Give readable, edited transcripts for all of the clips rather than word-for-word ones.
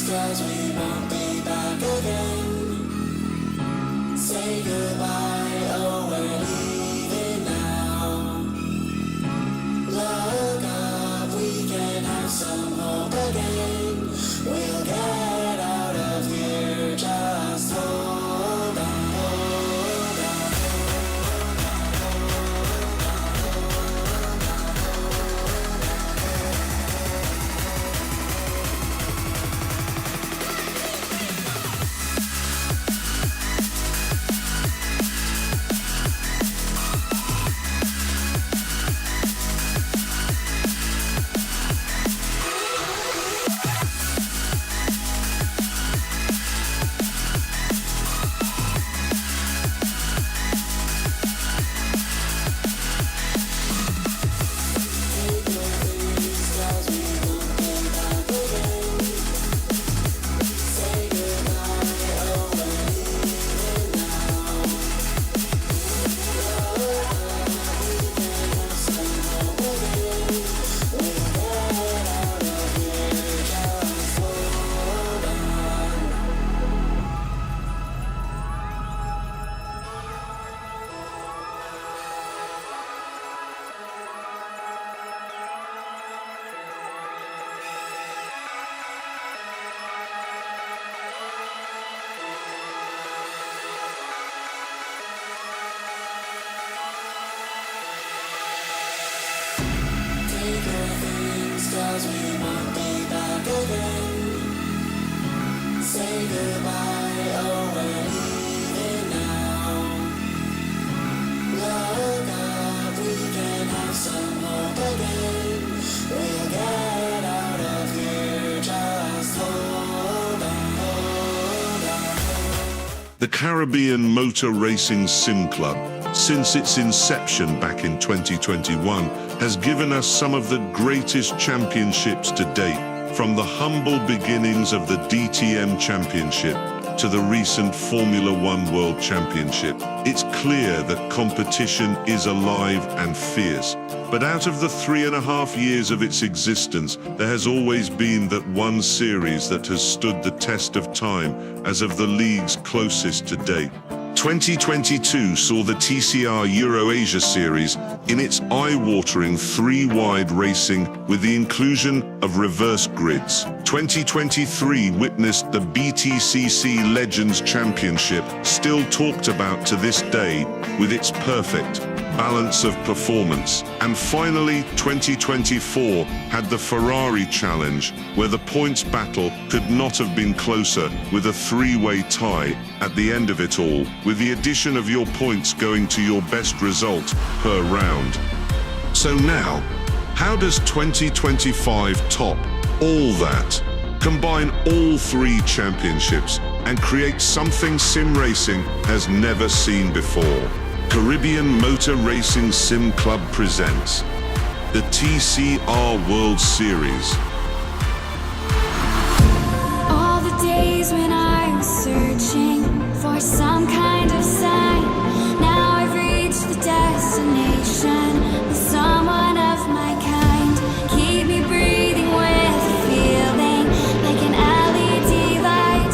'cause we won't be back again. Say goodbye, oh we're leaving now. Look up, we can have some hope again. We'll get out of here, just hold on, hold on. Cause we won't be back again. Say goodbye, oh we're leaving now. Look up, we can have some hope again. We'll get out of here, just hold on, hold on. The Caribbean Motor Racing Sim Club, since its inception back in 2021, has given us some of the greatest championships to date, from the humble beginnings of the DTM Championship to the recent Formula One World Championship. It's clear that competition is alive and fierce, but out of the 3.5 years of its existence, there has always been that one series that has stood the test of time as of the league's closest to date. 2022 saw the TCR Euro-Asia Series in its eye-watering 3-wide racing with the inclusion of reverse grids. 2023 witnessed the BTCC Legends Championship, still talked about to this day, with its perfect balance of performance. And finally, 2024 had the Ferrari Challenge, where the points battle could not have been closer, with a 3-way tie at the end of it all, with the addition of your points going to your best result per round. So now, how does 2025 top all that? Combine all 3 championships and create something sim racing has never seen before. Caribbean Motor Racing Sim Club presents the TCR World Series. All the days when I was searching for some kind of sign, now I've reached the destination with someone of my kind. Keep me breathing with a feeling like an LED light.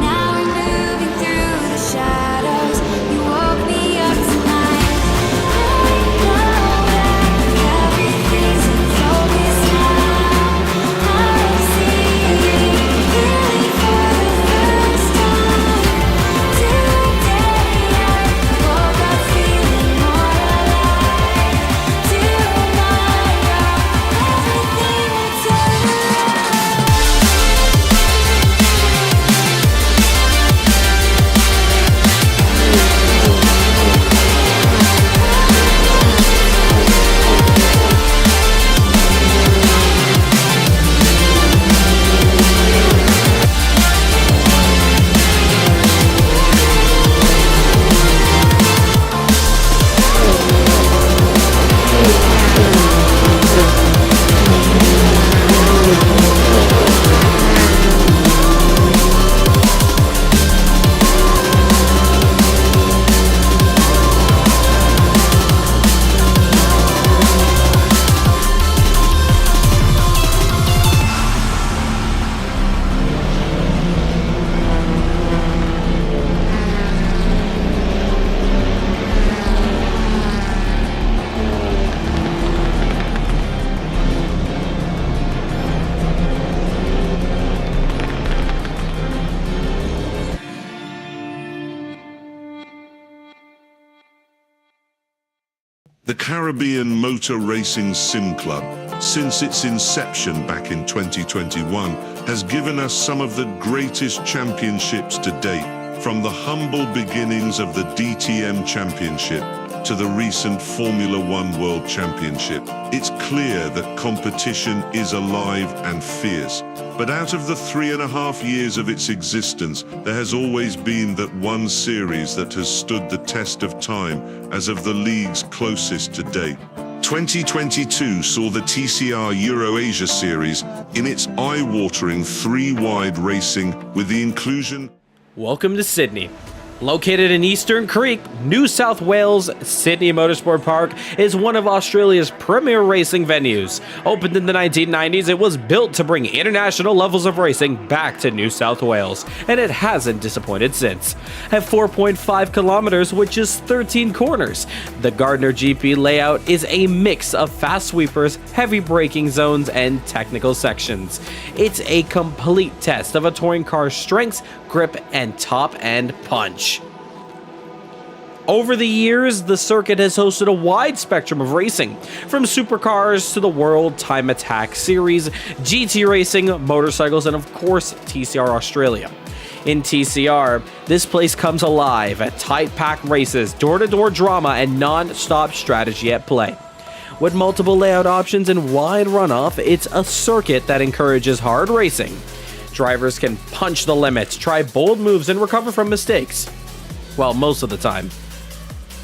Now we're moving through the shadows. You woke me up tonight. I know that everything's in focus now. The Caribbean Motor Racing Sim Club, since its inception back in 2021, has given us some of the greatest championships to date, from the humble beginnings of the DTM Championship to the recent Formula One World Championship. It's clear that competition is alive and fierce. But out of the 3.5 years of its existence, there has always been that one series that has stood the test of time as of the league's closest to date. 2022 saw the TCR Euro-Asia Series in its eye-watering 3-wide racing with the inclusion... Welcome to Sydney. Located in Eastern Creek, New South Wales, Sydney Motorsport Park is one of Australia's premier racing venues. Opened in the 1990s, it was built to bring international levels of racing back to New South Wales, and it hasn't disappointed since. At 4.5 kilometers, which is 13 corners, the Gardner GP layout is a mix of fast sweepers, heavy braking zones, and technical sections. It's a complete test of a touring car's strengths, grip, and top-end punch. Over the years, the circuit has hosted a wide spectrum of racing, from supercars to the World Time Attack Series, GT racing, motorcycles, and of course, TCR Australia. In TCR, this place comes alive at tight-packed races, door-to-door drama, and non-stop strategy at play. With multiple layout options and wide runoff, it's a circuit that encourages hard racing. Drivers can punch the limits, try bold moves, and recover from mistakes. Well, most of the time.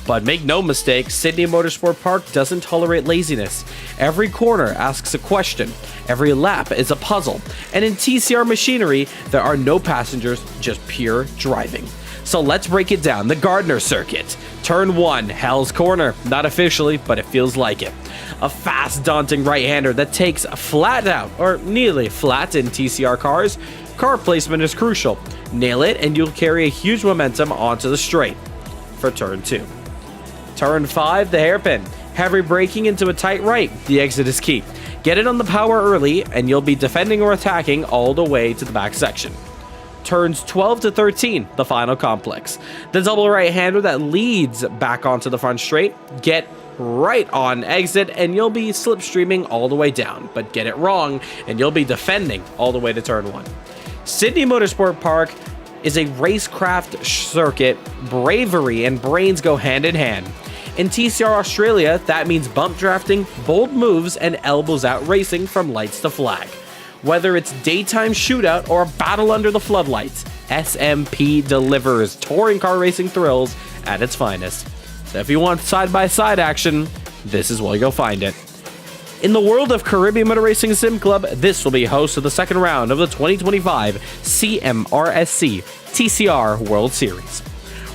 But make no mistake, Sydney Motorsport Park doesn't tolerate laziness. Every corner asks a question, every lap is a puzzle, and in TCR machinery, there are no passengers, just pure driving. So let's break it down. The Gardner Circuit. Turn 1, Hell's Corner. Not officially, but it feels like it. A fast, daunting right-hander that takes flat out, or nearly flat in TCR cars. Car placement is crucial. Nail it and you'll carry a huge momentum onto the straight. For turn 2. Turn 5, the hairpin. Heavy braking into a tight right. The exit is key. Get it on the power early and you'll be defending or attacking all the way to the back section. Turns 12 to 13, the final complex. The double right-hander that leads back onto the front straight. Get right on exit and you'll be slipstreaming all the way down, but get it wrong and you'll be defending all the way to turn 1. Sydney Motorsport Park is a racecraft circuit. Bravery and brains go hand in hand. In TCR Australia, that means bump drafting, bold moves, and elbows out racing from lights to flag. Whether it's daytime shootout or a battle under the floodlights, SMP delivers touring car racing thrills at its finest. So if you want side-by-side action, this is where you'll find it. In the world of Caribbean Motor Racing Sim Club, this will be host of the second round of the 2025 CMRSC TCR World Series.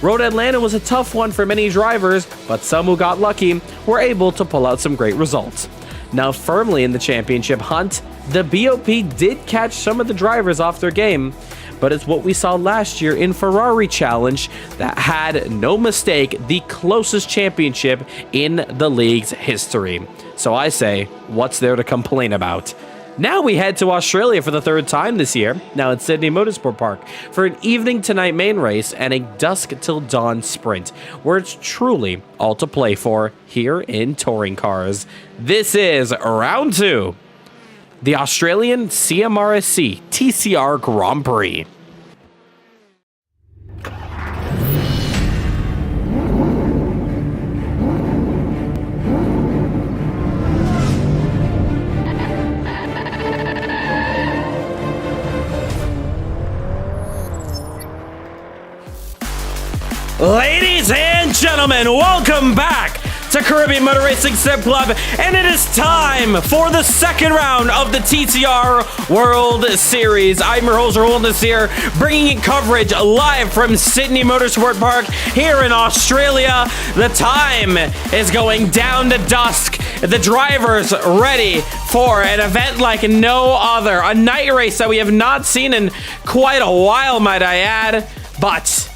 Road Atlanta was a tough one for many drivers, but some who got lucky were able to pull out some great results. Now firmly in the championship hunt, the BOP did catch some of the drivers off their game, but it's what we saw last year in Ferrari Challenge that had, no mistake, the closest championship in the league's history. So I say, what's there to complain about? Now we head to Australia for the third time this year, now at Sydney Motorsport Park, for an evening to night main race and a dusk till dawn sprint, where it's truly all to play for here in touring cars. This is round 2. The Australian CMRSC TCR Grand Prix. Ladies and gentlemen, welcome back to Caribbean Motor Racing Sim Club, and it is time for the second round of the TCR World Series. I'm your host, Rahul Nasseir, bringing you coverage live from Sydney Motorsport Park here in Australia. The time is going down to dusk. The drivers ready for an event like no other, a night race that we have not seen in quite a while, might I add, but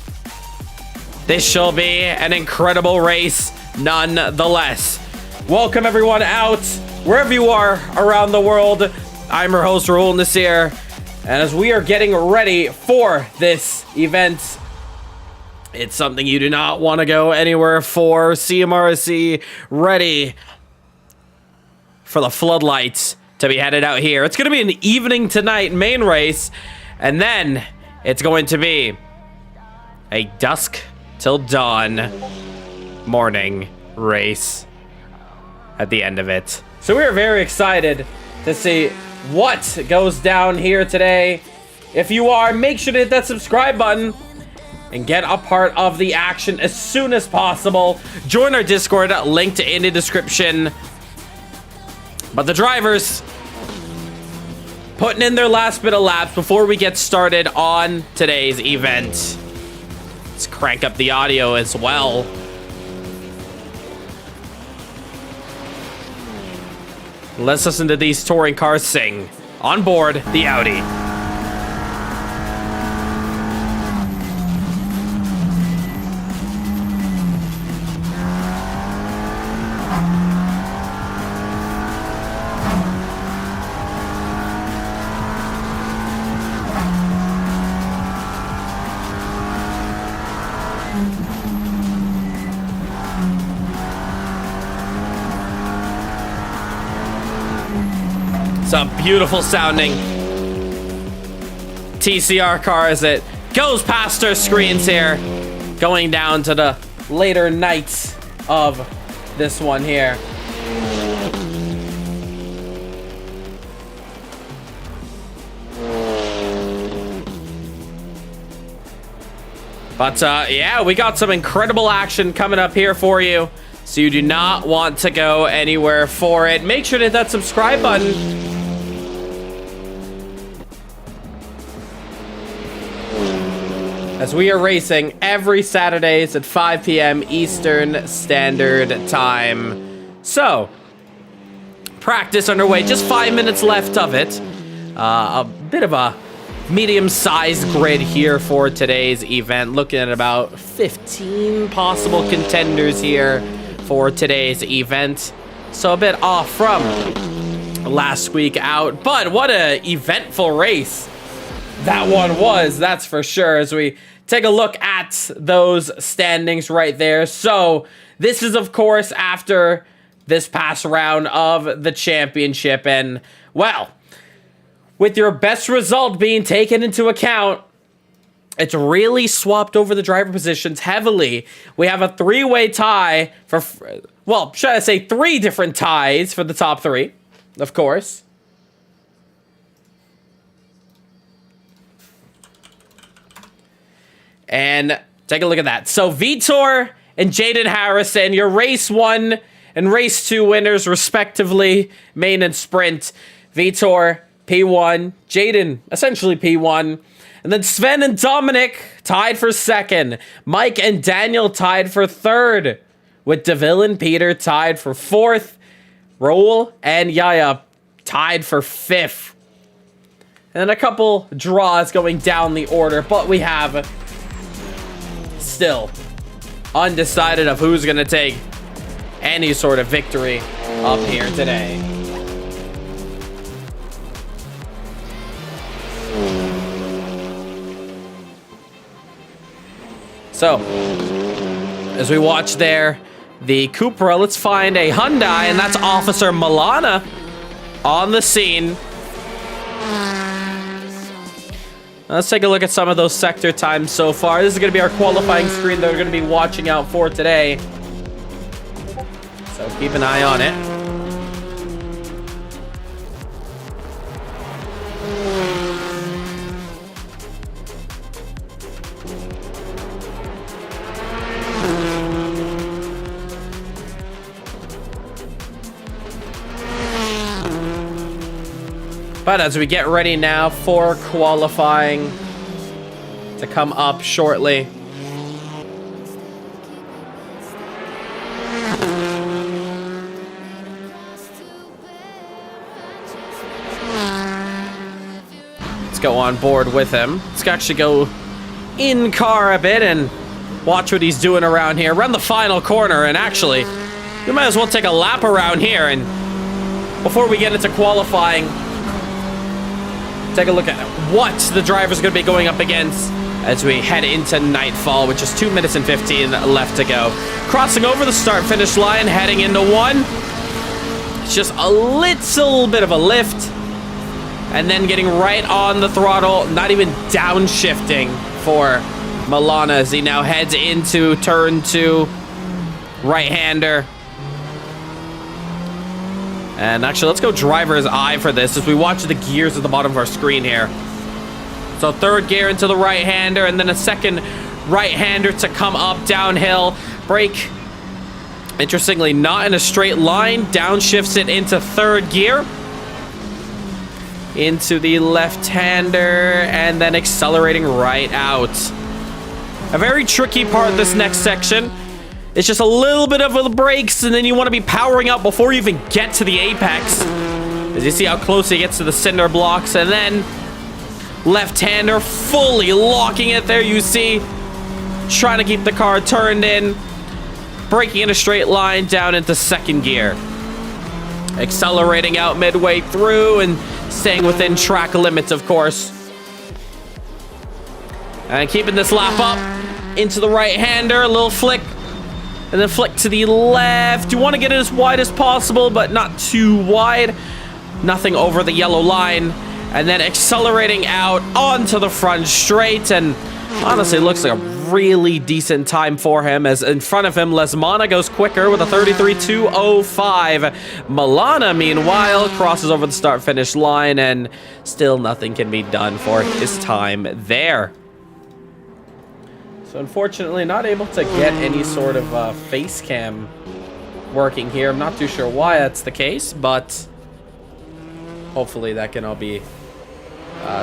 this shall be an incredible race nonetheless. Welcome everyone out, wherever you are around the world. I'm your host, Rahul Nasseir, and as we are getting ready for this event, It's something you do not want to go anywhere for. CMRSC ready for the floodlights to be headed out here. It's going to be an evening tonight main race, and then it's going to be a dusk till dawn morning race at the end of it. So we're very excited to see what goes down here today. If you are, make sure to hit that subscribe button and get a part of the action as soon as possible. Join our Discord, linked in the description. But the drivers putting in their last bit of laps before we get started on today's event. Let's crank up the audio as well. Let's listen to these touring cars sing. On board the Audi. It's a beautiful sounding TCR car as it goes past our screens here, going down to the later nights of this one here. But yeah, we got some incredible action coming up here for you, so you do not want to go anywhere for it. Make sure to hit that subscribe button. As we are racing every Saturdays at 5 p.m. Eastern Standard Time. So, practice underway. Just 5 minutes left of it. A bit of a medium-sized grid here for today's event. Looking at about 15 possible contenders here for today's event. So a bit off from last week out. But what an eventful race that one was, that's for sure, as we take a look at those standings right there. So this is, of course, after this past round of the championship. And, well, with your best result being taken into account, it's really swapped over the driver positions heavily. We have a three-way tie for, well, should I say 3 different ties for the top 3, of course. And take a look at that. So Vitor and Jaden Harrison, your race 1 and race 2 winners, respectively, main and sprint. Vitor, P1. Jaden, essentially P1. And then Sven and Dominic tied for 2nd. Mike and Daniel tied for 3rd. With DeVille and Peter tied for 4th. Rahul and Yaya tied for 5th. And a couple draws going down the order. But we have still undecided of who's going to take any sort of victory up here today. So, as we watch there, the Cupra, let's find a Hyundai, and that's Officer Milana on the scene. Let's take a look at some of those sector times so far. This is going to be our qualifying screen that we're going to be watching out for today. So keep an eye on it. But as we get ready now for qualifying to come up shortly. Let's go on board with him. Let's actually go in car a bit and watch what he's doing around here. Run the final corner, and actually, we might as well take a lap around here. And before we get into qualifying, take a look at what the driver's going to be going up against as we head into nightfall with just 2 minutes and 15 left to go. Crossing over the start-finish line, heading into one. It's just a little bit of a lift. And then getting right on the throttle, not even downshifting for Milana as he now heads into turn 2. Right-hander. And actually, let's go driver's eye for this as we watch the gears at the bottom of our screen here. So third gear into the right-hander, and then a second right-hander to come up downhill. Brake, interestingly, not in a straight line. Downshifts it into third gear. Into the left-hander, and then accelerating right out. A very tricky part of this next section. It's just a little bit of the brakes, and then you want to be powering up before you even get to the apex. As you see how close he gets to the cinder blocks, and then left-hander fully locking it there. You see, trying to keep the car turned in, braking in a straight line down into second gear. Accelerating out midway through and staying within track limits, of course. And keeping this lap up into the right-hander, a little flick. And then flick to the left. You want to get it as wide as possible, but not too wide. Nothing over the yellow line. And then accelerating out onto the front straight. And honestly, looks like a really decent time for him. As in front of him, Lesmana goes quicker with a 33.205. Milana, meanwhile, crosses over the start-finish line. And still nothing can be done for his time there. So unfortunately, not able to get any sort of face cam working here. I'm not too sure why that's the case, but hopefully that can all be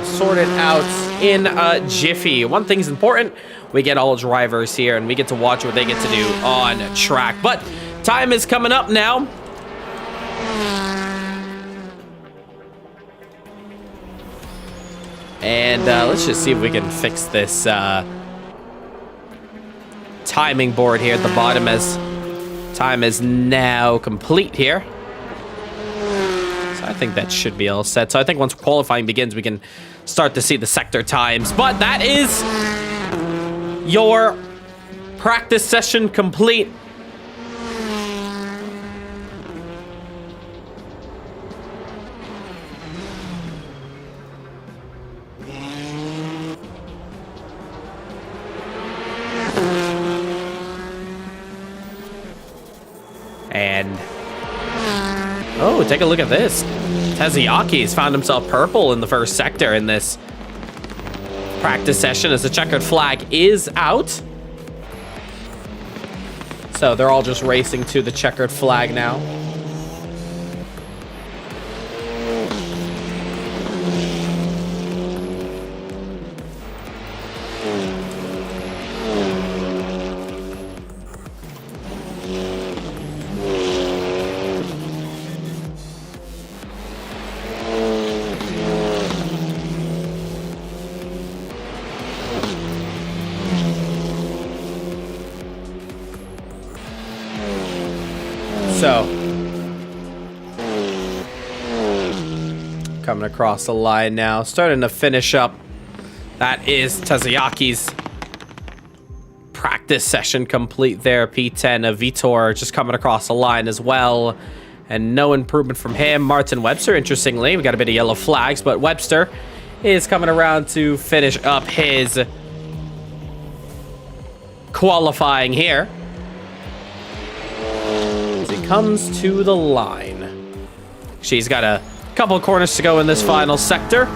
sorted out in a jiffy. One thing's important. We get all drivers here, and we get to watch what they get to do on track. But time is coming up now. And let's just see if we can fix this timing board here at the bottom, as time is now complete here. So I think that should be all set. So I think once qualifying begins, we can start to see the sector times. But that is your practice session complete. And oh, take a look at this. Teziaki has found himself purple in the first sector in this practice session as the checkered flag is out. So they're all just racing to the checkered flag now. So, coming across the line now, starting to finish up. That is Teziaki's practice session complete there. P10 of Vitor just coming across the line as well. And no improvement from him. Martin Webster, interestingly, we got a bit of yellow flags, but Webster is coming around to finish up his qualifying here. Comes to the line. She's got a couple of corners to go in this final sector.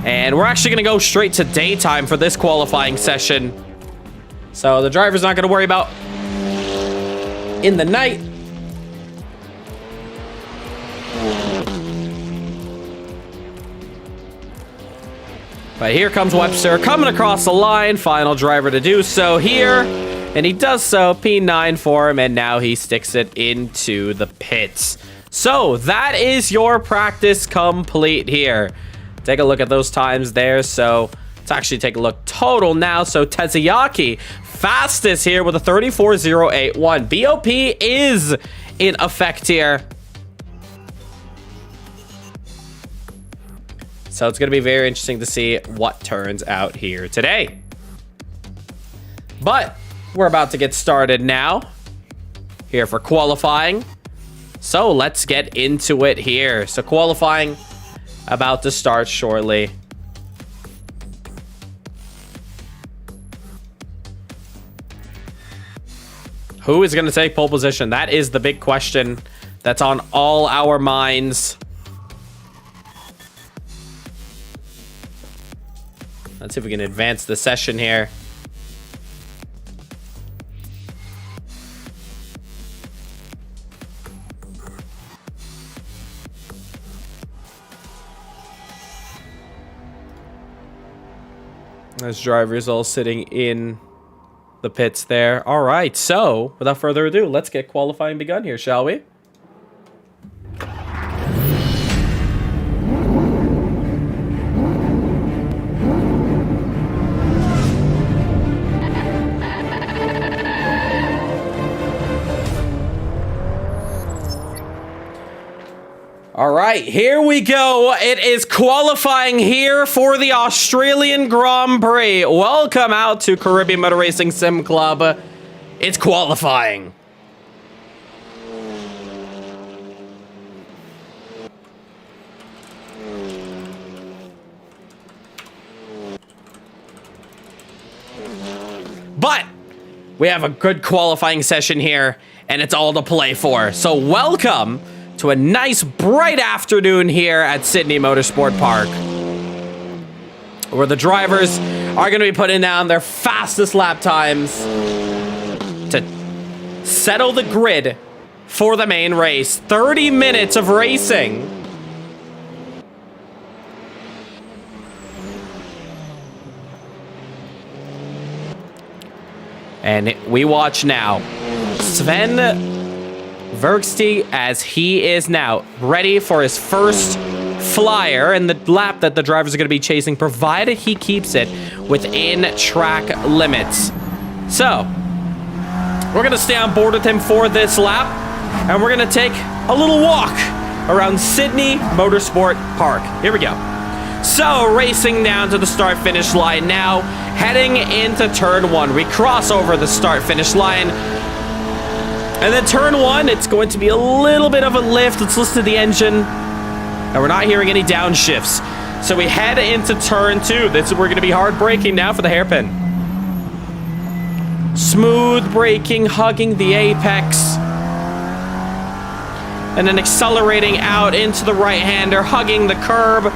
And we're actually going to go straight to daytime for this qualifying session. So the driver's not going to worry about in the night. But here comes Webster coming across the line. Final driver to do so here. And he does so, P9 for him, and now he sticks it into the pits. So that is your practice complete here. Take a look at those times there. So let's actually take a look total now. So Teziaki, fastest here with a 34.081. BOP is in effect here. So it's going to be very interesting to see what turns out here today. But we're about to get started now. Here for qualifying. So let's get into it here. So qualifying about to start shortly. Who is going to take pole position? That is the big question that's on all our minds. Let's see if we can advance the session here. As drivers all sitting in the pits there. All right, so without further ado, let's get qualifying begun here, shall we? All right, here we go. It is qualifying here for the Australian Grand Prix. Welcome out to Caribbean Motor Racing Sim Club. It's qualifying. But we have a good qualifying session here, and it's all to play for. So welcome to a nice bright afternoon here at Sydney Motorsport Park, where the drivers are going to be putting down their fastest lap times to settle the grid for the main race. 30 minutes of racing. And we watch now Sven Vergsty, as he is now ready for his first flyer and the lap that the drivers are going to be chasing, provided he keeps it within track limits. So we're going to stay on board with him for this lap, and we're going to take a little walk around Sydney Motorsport Park. Here we go. So racing down to the start finish line now, heading into turn 1. We cross over the start finish line. And then turn 1, it's going to be a little bit of a lift. Let's listen to the engine. And we're not hearing any downshifts. So we head into turn 2. We're going to be hard braking now for the hairpin. Smooth braking, hugging the apex. And then accelerating out into the right-hander, hugging the curb.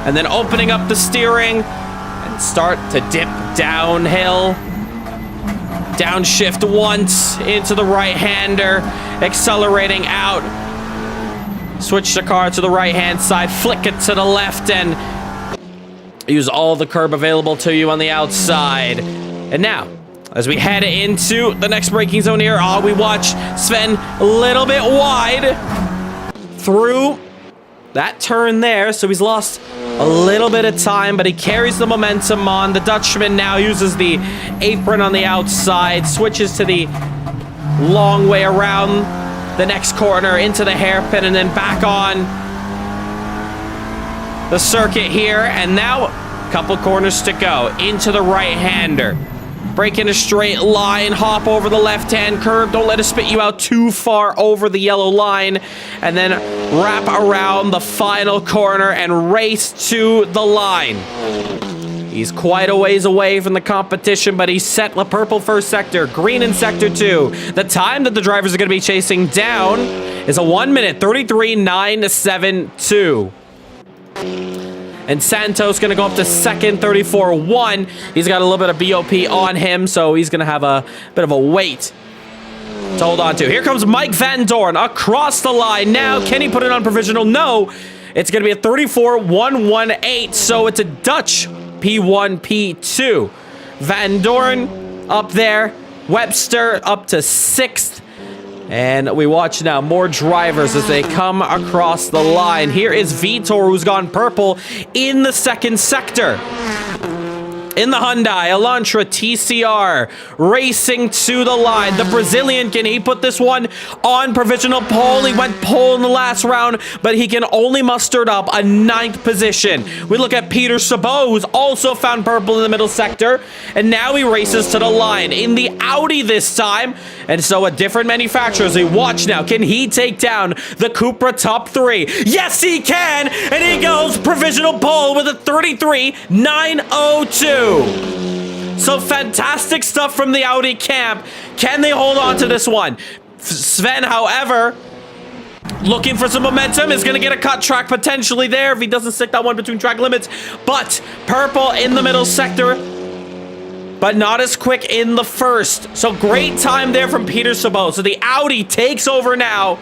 And then opening up the steering and start to dip downhill. Downshift once into the right-hander, accelerating out. Switch the car to the right-hand side, flick it to the left, and use all the curb available to you on the outside. And now, as we head into the next braking zone here, we watch Sven a little bit wide through that turn there, so he's lost a little bit of time, but he carries the momentum on. The Dutchman now uses the apron on the outside, switches to the long way around the next corner into the hairpin, and then back on the circuit here. And now a couple corners to go into the right-hander. Break in a straight line, hop over the left-hand curve. Don't let it spit you out too far over the yellow line. And then wrap around the final corner and race to the line. He's quite a ways away from the competition, but he's set the purple first sector, green in sector 2. The time that the drivers are going to be chasing down is a 1:33.972. And Santos going to go up to second, 34.1. He's got a little bit of BOP on him, so he's going to have a bit of a weight to hold on to. Here comes Mike Van Dorn across the line. Now, can he put it on provisional? No. It's going to be a 34.118, so it's a Dutch P1, P2. Van Dorn up there. Webster up to 6th. And we watch now more drivers as they come across the line. Here is Vitor, who's gone purple in the second sector. In the Hyundai Elantra TCR, racing to the line. The Brazilian, can he put this one on provisional pole? He went pole in the last round, but he can only muster up a 9th position. We look at Peter Sabot, who's also found purple in the middle sector, and now he races to the line in the Audi this time. And so a different manufacturer as we watch now. Can he take down the Cupra top 3? Yes, he can, and he goes provisional pole with a 33.902. So fantastic stuff from the Audi camp. Can they hold on to this one? Sven, however, looking for some momentum, is going to get a cut track potentially there if he doesn't stick that one between track limits. But purple in the middle sector, but not as quick in the first. So great time there from Peter Sabot. So the Audi takes over now.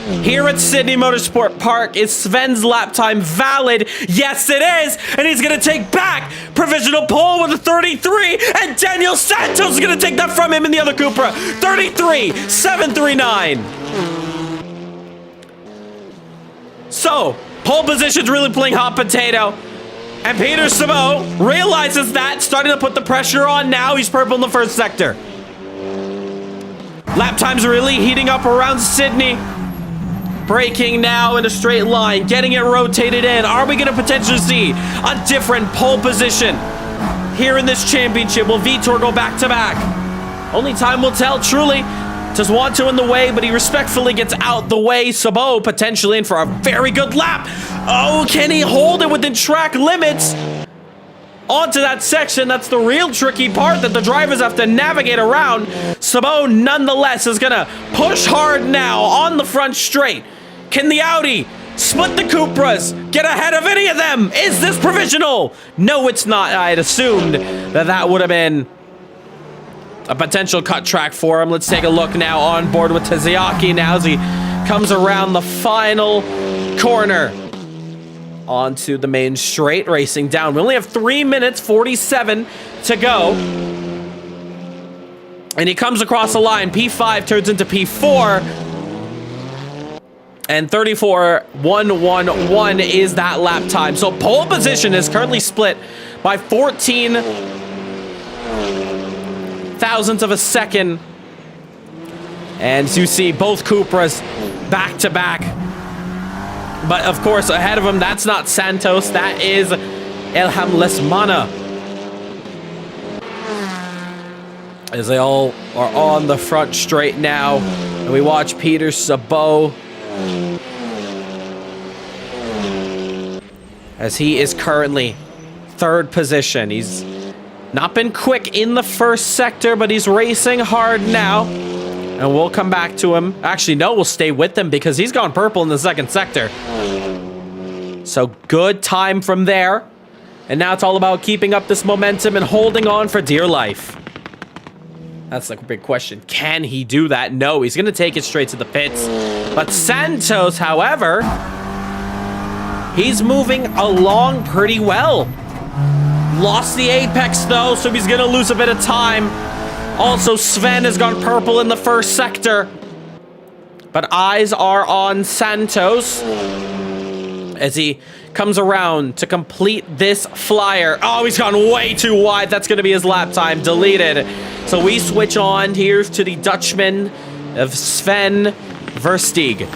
Here at Sydney Motorsport Park. Is Sven's lap time valid? Yes, it is. And he's going to take back provisional pole with a 33. And Daniel Santos is going to take that from him in the other Cupra. 33.739. So, pole position's really playing hot potato. And Peter Sabot realizes that, starting to put the pressure on now. He's purple in the first sector. Lap time's really heating up around Sydney. Braking now in a straight line, getting it rotated in. Are we going to potentially see a different pole position here in this championship? Will Vitor go back to back? Only time will tell, truly. Does want to in the way, but he respectfully gets out the way. Sabot potentially in for a very good lap. Oh, can he hold it within track limits? Onto that section, that's the real tricky part that the drivers have to navigate around. Sabot, nonetheless, is going to push hard now on the front straight. Can the Audi split the Cupras, get ahead of any of them? Is this provisional? No, it's not. I had assumed that that would have been a potential cut track for him. Let's take a look now on board with Taziaki now as he comes around the final corner. Onto the main straight, racing down. We only have 3 minutes 47 to go. And he comes across the line. P5 turns into P4. And 34.111 is that lap time. So pole position is currently split by 14 thousandths of a second. And as you see, both Cupras back to back. But of course, ahead of him, that's not Santos. That is Elham Lesmana. As they all are on the front straight now. And we watch Peter Sabot as he is currently 3rd position. He's not been quick in the first sector, but he's racing hard now. And we'll come back to him. Actually, no, we'll stay with him because he's gone purple in the 2nd sector. So good time from there. And now it's all about keeping up this momentum and holding on for dear life. That's the big question. Can he do that? No, he's going to take it straight to the pits. But Santos, however, he's moving along pretty well. Lost the apex, though, so he's going to lose a bit of time. Also, Sven has gone purple in the first sector. But eyes are on Santos as he comes around to complete this flyer. Oh, he's gone way too wide. That's going to be his lap time. Deleted. So we switch on here to the Dutchman of Sven Versteeg.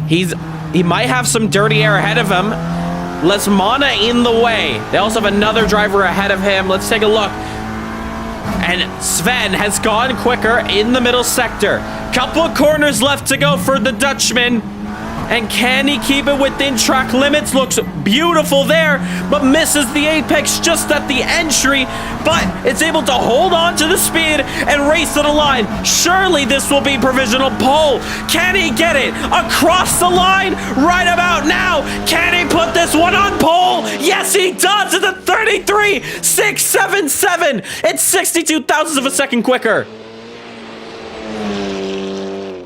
He might have some dirty air ahead of him. Lesmana in the way. They also have another driver ahead of him. Let's take a look. And Sven has gone quicker in the middle sector. Couple of corners left to go for the Dutchman. And can he keep it within track limits? Looks beautiful there, but misses the apex just at the entry. But it's able to hold on to the speed and race to the line. Surely this will be provisional pole. Can he get it across the line right about now? Can he put this one on pole? Yes, he does. It's a 33.677. It's 62 thousandths of a second quicker.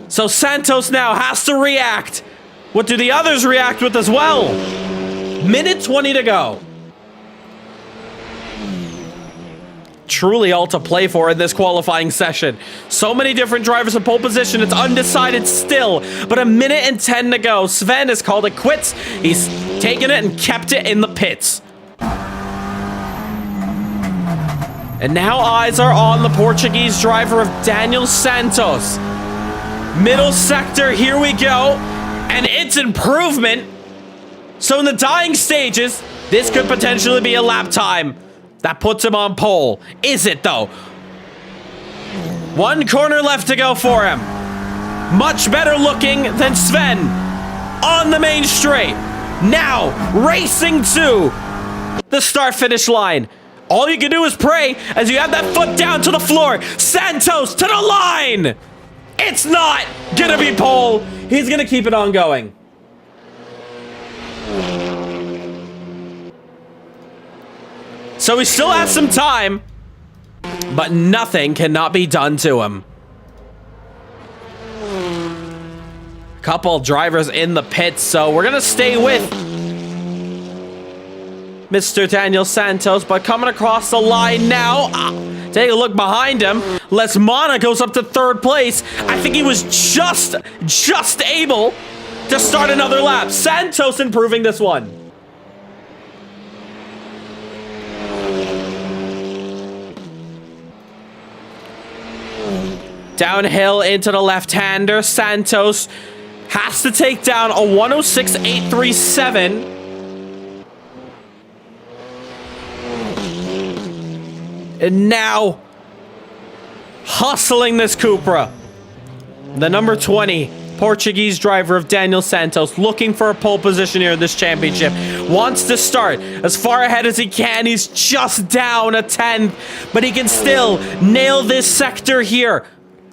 So Santos now has to react. What do the others react with as well? Minute 20 to go. Truly all to play for in this qualifying session. So many different drivers in pole position. It's undecided still, but a minute and 10 to go. Sven has called it quits. He's taken it and kept it in the pits. And now eyes are on the Portuguese driver of Daniel Santos. Middle sector, here we go. And it's improvement. So in the dying stages, this could potentially be a lap time that puts him on pole. Is it though? One corner left to go for him. Much better looking than Sven on the main straight. Now racing to the start-finish line. All you can do is pray as you have that foot down to the floor. Santos to the line. It's not gonna be pole. He's gonna keep it on going. So he still has some time, but nothing cannot be done to him. Couple drivers in the pits, so we're gonna stay with Mr. Daniel Santos, but coming across the line now. Take a look behind him. Lesmana goes up to third place. I think he was just able to start another lap. Santos improving this one. Downhill into the left-hander. Santos has to take down a 106.837. And now, hustling this Cupra. The number 20 Portuguese driver of Daniel Santos, looking for a pole position here in this championship. Wants to start as far ahead as he can. He's just down a 10th, but he can still nail this sector here.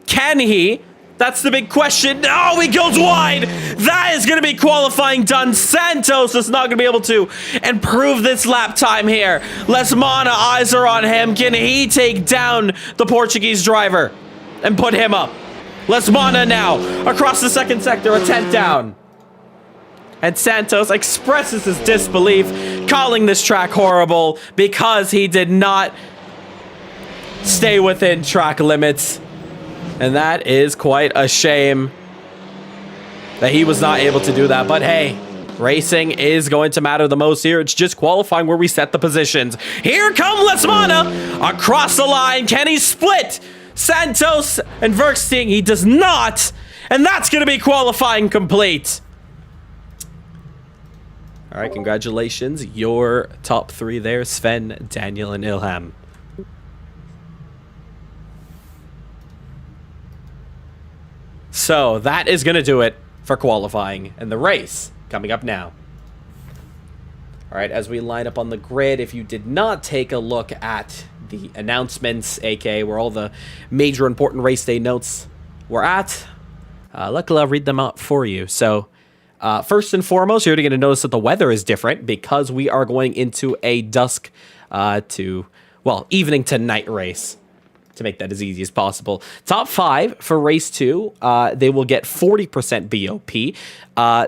Can he? That's the big question. Oh, he goes wide. That is going to be qualifying done. Santos is not going to be able to improve this lap time here. Lesmana, eyes are on him. Can he take down the Portuguese driver and put him up? Lesmana now across the second sector, a 10th down. And Santos expresses his disbelief, calling this track horrible because he did not stay within track limits. And that is quite a shame that he was not able to do that. But hey, racing is going to matter the most here. It's just qualifying where we set the positions. Here come Lesmana across the line. Can he split Santos and Verstappen? He does not. And that's going to be qualifying complete. All right, congratulations. Your top three there, Sven, Daniel, and Ilham. So that is going to do it for qualifying and the race coming up now. All right, as we line up on the grid, if you did not take a look at the announcements, aka where all the major important race day notes were at, luckily I'll read them out for you. So first and foremost, you're going to notice that the weather is different because we are going into a dusk evening to night race. To make that as easy as possible. Top 5 for race 2, they will get 40% BOP.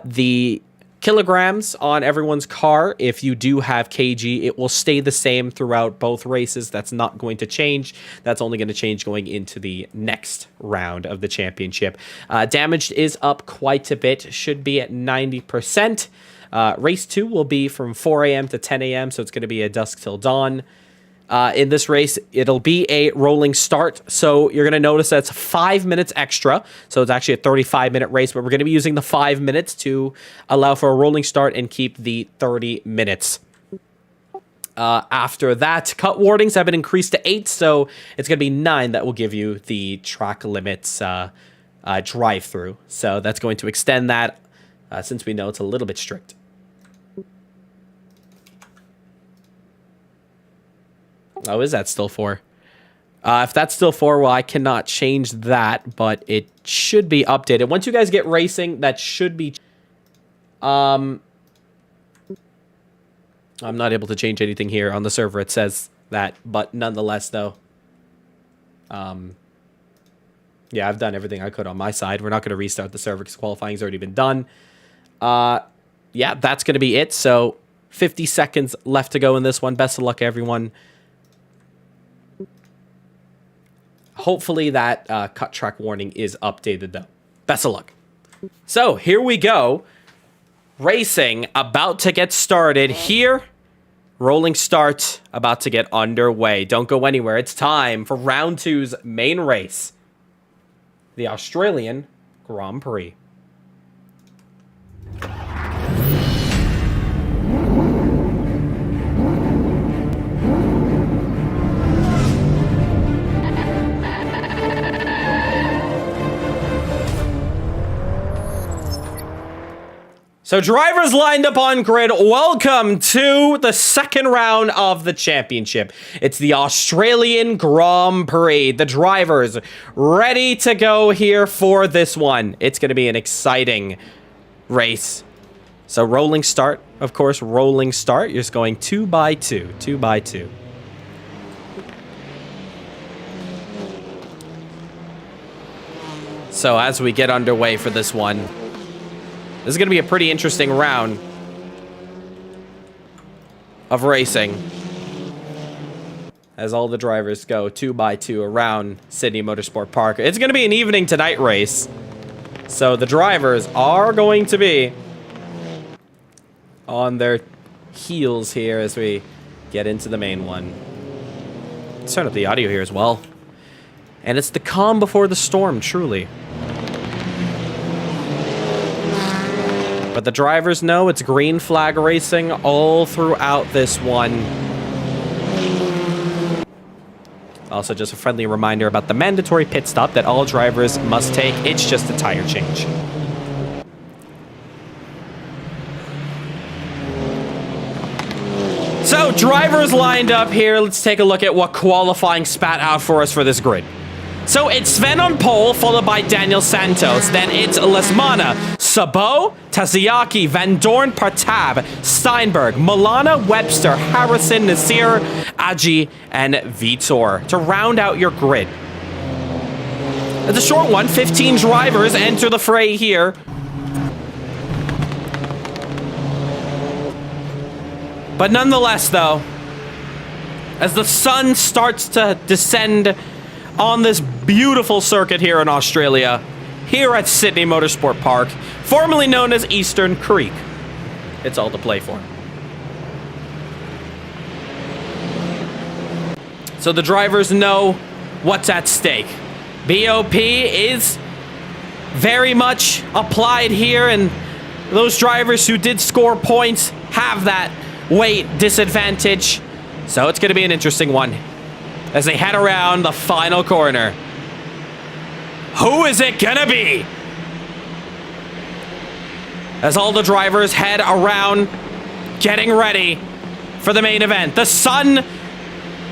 The kilograms on everyone's car, if you do have kg, it will stay the same throughout both races. That's not going to change. That's only going to change going into the next round of the championship. Damage is up quite a bit, should be at 90%. Race 2 will be from 4 a.m. to 10 a.m., so it's going to be a dusk till dawn. In this race, it'll be a rolling start, so you're going to notice that's 5 minutes extra, so it's actually a 35-minute race, but we're going to be using the 5 minutes to allow for a rolling start and keep the 30 minutes. After that, cut warnings have been increased to 8, so it's going to be 9 that will give you the track limits drive-through, so that's going to extend that since we know it's a little bit strict. Oh, is that still 4? If that's still 4, well, I cannot change that, but it should be updated. Once you guys get racing, that should be... I'm not able to change anything here on the server. It says that, but nonetheless, though. Yeah, I've done everything I could on my side. We're not going to restart the server because qualifying's already been done. Yeah, that's going to be it. So, 50 seconds left to go in this one. Best of luck, everyone. Hopefully that cut track warning is updated, though. Best of luck. So, here we go. Racing about to get started here Rolling start, about to get underway. Don't go anywhere. It's time for round 2's main race. The Australian Grand Prix. So drivers lined up on grid, welcome to the second round of the championship. It's the Australian Grand Prix. The drivers ready to go here for this one. It's going to be an exciting race. So rolling start, of course, rolling start. You're just going 2 by 2, 2 by 2. So as we get underway for this one, this is going to be a pretty interesting round of racing as all the drivers go 2 by 2 around Sydney Motorsport Park. It's going to be an evening to night race, so the drivers are going to be on their heels here as we get into the main one. Let's turn up the audio here as well. And it's the calm before the storm, truly. But the drivers know it's green flag racing all throughout this one. Also, just a friendly reminder about the mandatory pit stop that all drivers must take. It's just a tire change. So, drivers lined up here. Let's take a look at what qualifying spat out for us for this grid. So it's Sven on pole, followed by Daniel Santos. Then it's Lesmana, Sabot, Taziaki, Van Dorn, Partab, Steinberg, Milana, Webster, Harrison, Nasseir, Aji, and Vitor to round out your grid. It's a short one. 15 drivers enter the fray here. But nonetheless, though, as the sun starts to descend on this beautiful circuit here in Australia, here at Sydney Motorsport Park, formerly known as Eastern Creek. It's all to play for. So the drivers know what's at stake. BOP is very much applied here, and those drivers who did score points have that weight disadvantage. So it's going to be an interesting one as they head around the final corner. Who is it gonna be? As all the drivers head around, getting ready for the main event. The sun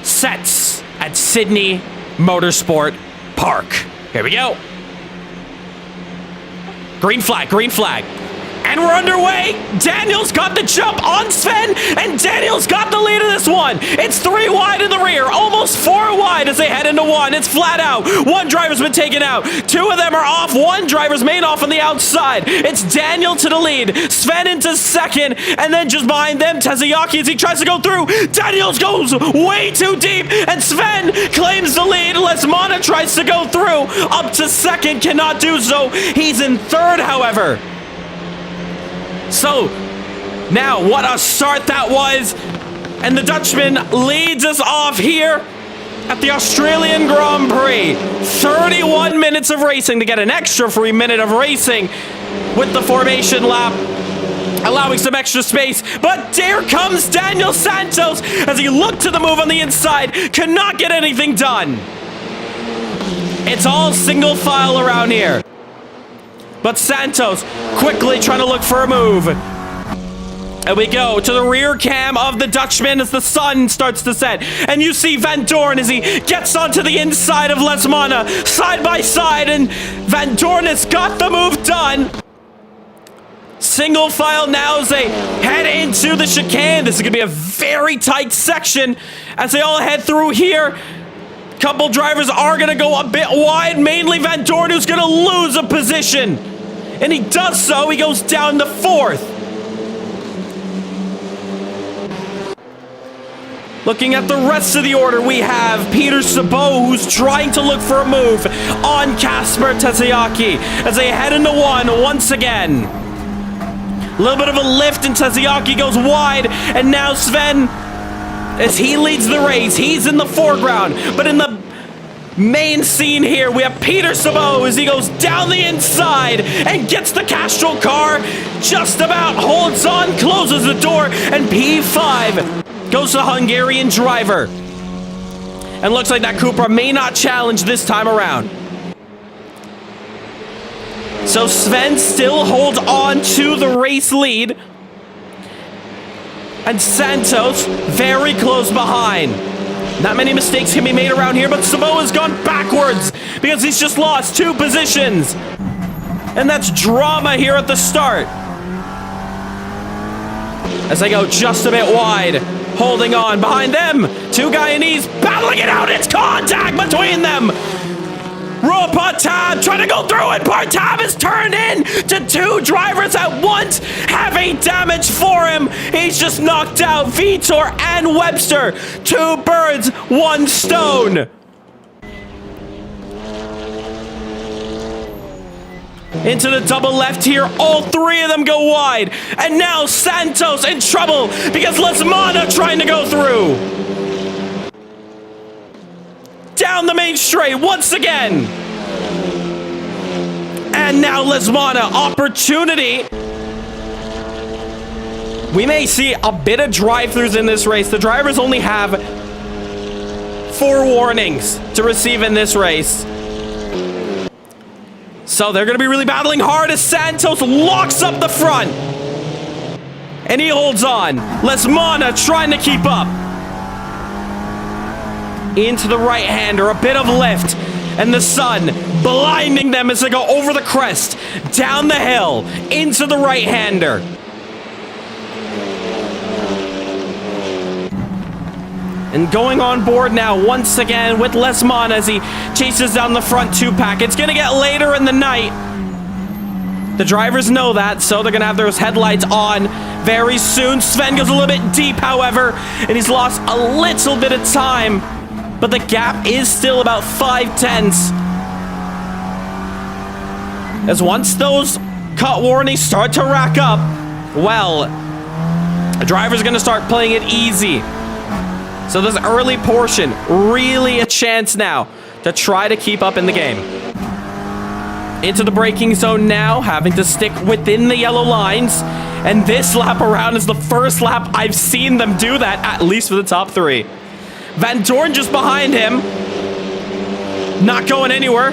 sets at Sydney Motorsport Park. Here we go. Green flag, green flag. And we're underway. Daniel's got the jump on Sven, and Daniel's got the lead of this one. It's 3 wide in the rear, almost 4 wide as they head into one. It's flat out. One driver's been taken out. 2 of them are off. One driver's main off on the outside. It's Daniel to the lead, Sven into second, and then just behind them, Taziaki as he tries to go through. Daniels goes way too deep, and Sven claims the lead. Lesmana tries to go through, up to second, cannot do so. He's in third, however. So, now what a start that was. And the Dutchman leads us off here at the Australian Grand Prix. 31 minutes of racing to get an extra free minute of racing with the formation lap, allowing some extra space. But there comes Daniel Santos as he looked to the move on the inside, cannot get anything done. It's all single file around here. But Santos quickly trying to look for a move. And we go to the rear cam of the Dutchman as the sun starts to set. And you see Van Dorn as he gets onto the inside of Lesmana, side by side. And Van Dorn has got the move done. Single file now as they head into the chicane. This is going to be a very tight section as they all head through here. Couple drivers are going to go a bit wide, mainly Van Dorn, who's going to lose a position. And he does so. He goes down to 4th. Looking at the rest of the order, we have Peter Sabot, who's trying to look for a move on Kasper Taziaki as they head into one once again. A little bit of a lift, and Taziaki goes wide, and now Sven as he leads the race. He's in the foreground, but in the main scene here, we have Peter Sabot as he goes down the inside and gets the Castrol car, just about holds on, closes the door, and P5 goes to the Hungarian driver. And looks like that Cupra may not challenge this time around. So Sven still holds on to the race lead. And Santos very close behind. Not many mistakes can be made around here, but Sabot has gone backwards because he's just lost 2 positions. And that's drama here at the start. As they go just a bit wide, holding on behind them. 2 Guyanese battling it out. It's contact between them. Partab trying to go through it. Partab is turned in to 2 drivers at once. Heavy damage for him. He's just knocked out Vitor and Webster. 2 birds, 1 stone. Into the double left here. All 3 of them go wide. And now Santos in trouble because Lesmana trying to go through. Down the main straight once again. And now Lesmana, opportunity. We may see a bit of drive-thrus in this race. The drivers only have 4 warnings to receive in this race. So they're going to be really battling hard as Santos locks up the front. And he holds on. Lesmana trying to keep up. Into the right-hander, a bit of lift, and the sun blinding them as they go over the crest, down the hill, into the right-hander. And going on board now once again with Lesmana as he chases down the front 2-pack. It's going to get later in the night. The drivers know that, so they're going to have those headlights on very soon. Sven goes a little bit deep, however, and he's lost a little bit of time. But the gap is still about 5/10. As once those cut warnings start to rack up, well, the driver's going to start playing it easy. So this early portion, really a chance now to try to keep up in the game. Into the braking zone now, having to stick within the yellow lines. And this lap around is the first lap I've seen them do that, at least for the top 3. Van Dorn just behind him. Not going anywhere.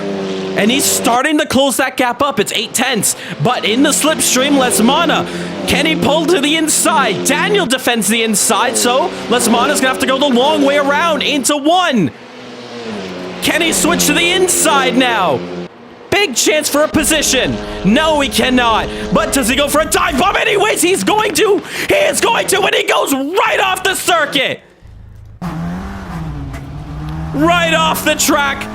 And he's starting to close that gap up. It's 8/10. But in the slipstream, Lesmana. Can he pull to the inside? Daniel defends the inside, so Lesmana's going to have to go the long way around into 1. Can he switch to the inside now? Big chance for a position. No, he cannot. But does he go for a dive bomb? Anyways, he's going to. He is going to, and he goes right off the circuit. Right off the track.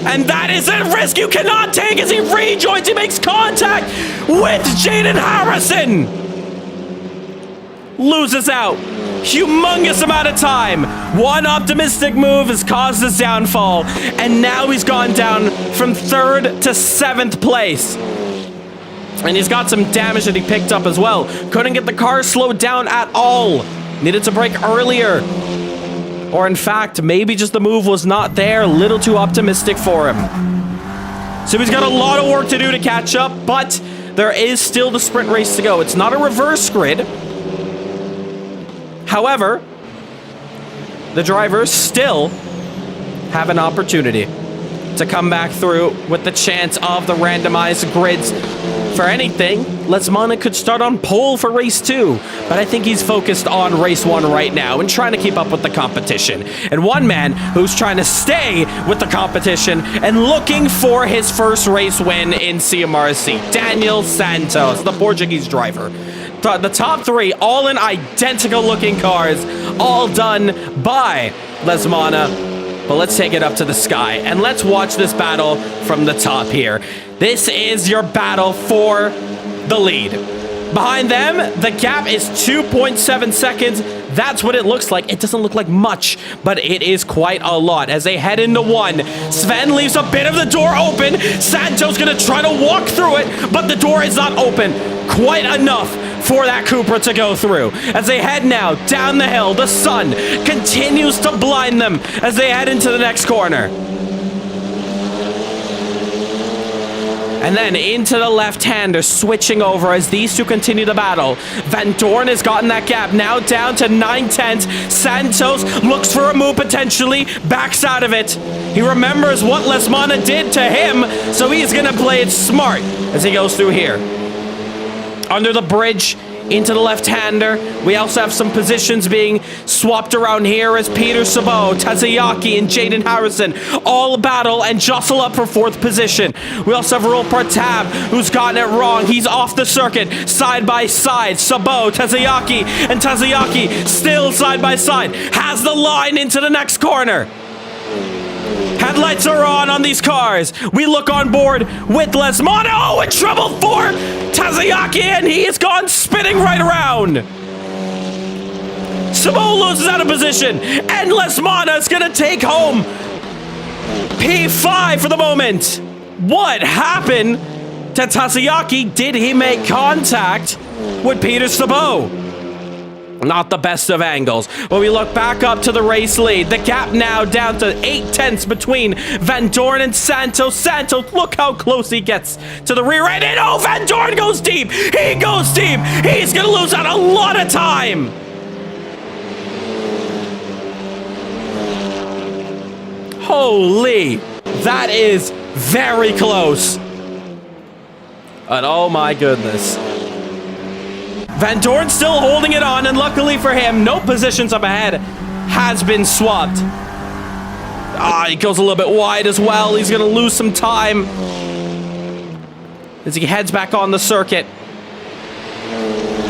And that is a risk you cannot take as he rejoins. He makes contact with Jaden Harrison. Loses out. Humongous amount of time. One optimistic move has caused his downfall. And now he's gone down from 3rd to 7th place. And he's got some damage that he picked up as well. Couldn't get the car slowed down at all. Needed to brake earlier. Or in fact, maybe just the move was not there. A little too optimistic for him. So he's got a lot of work to do to catch up, but there is still the sprint race to go. It's not a reverse grid. However, the drivers still have an opportunity to come back through with the chance of the randomized grids. For anything, Lesmana could start on pole for race 2, but I think he's focused on race 1 right now and trying to keep up with the competition. And one man who's trying to stay with the competition and looking for his first race win in CMRSC, Daniel Santos, the Portuguese driver. The top 3, all in identical looking cars, all done by Lesmana. But let's take it up to the sky and let's watch this battle from the top here. This is your battle for the lead. Behind them, the gap is 2.7 seconds. That's what it looks like. It doesn't look like much, but it is quite a lot as they head into 1. Sven leaves a bit of the door open. Santos gonna try to walk through it, but the door is not open quite enough for that Cupra to go through. As they head now down the hill, the sun continues to blind them as they head into the next corner. And then into the left-hander, switching over as these two continue to battle. Van Dorn has gotten that gap, now down to 9/10. Santos looks for a move potentially, backs out of it. He remembers what Lesmana did to him, so he's going to play it smart as he goes through here. Under the bridge, into the left-hander. We also have some positions being swapped around here as Peter Sabot, Tazayaki, and Jaden Harrison all battle and jostle up for 4th position. We also have Rahul Partab, who's gotten it wrong. He's off the circuit, side by side. Sabot, Tazayaki, and Tazayaki still side by side. Has the line into the next corner. Headlights are on these cars. We look on board with Lesmana. Oh, in trouble for Tazayaki, and he is gone spinning right around. Sabot loses out of position, and Lesmana is going to take home P5 for the moment. What happened to Tazayaki? Did he make contact with Peter Sabot? Not the best of angles. But we look back up to the race lead. The gap now down to 8/10 between Van Dorn and Santos. Santos, look how close he gets to the rear end. And oh, Van Dorn goes deep. He goes deep. He's going to lose out a lot of time. Holy, that is very close. And oh my goodness. Van Dorn still holding it on, and luckily for him, no positions up ahead has been swapped. He goes a little bit wide as well. He's going to lose some time as he heads back on the circuit.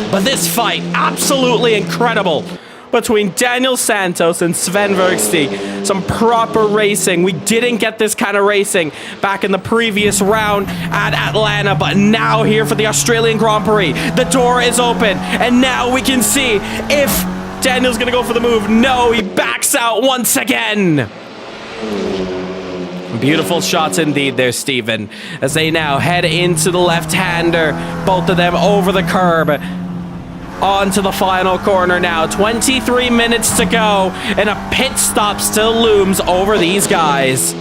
But this fight, absolutely incredible, between Daniel Santos and Sven Verksted. Some proper racing. We didn't get this kind of racing back in the previous round at Atlanta, but now here for the Australian Grand Prix. The door is open, and now we can see if Daniel's gonna go for the move. No, he backs out once again. Beautiful shots indeed there, Steven, as they now head into the left-hander. Both of them over the curb. On to the final corner now. 23 minutes to go, and a pit stop still looms over these guys.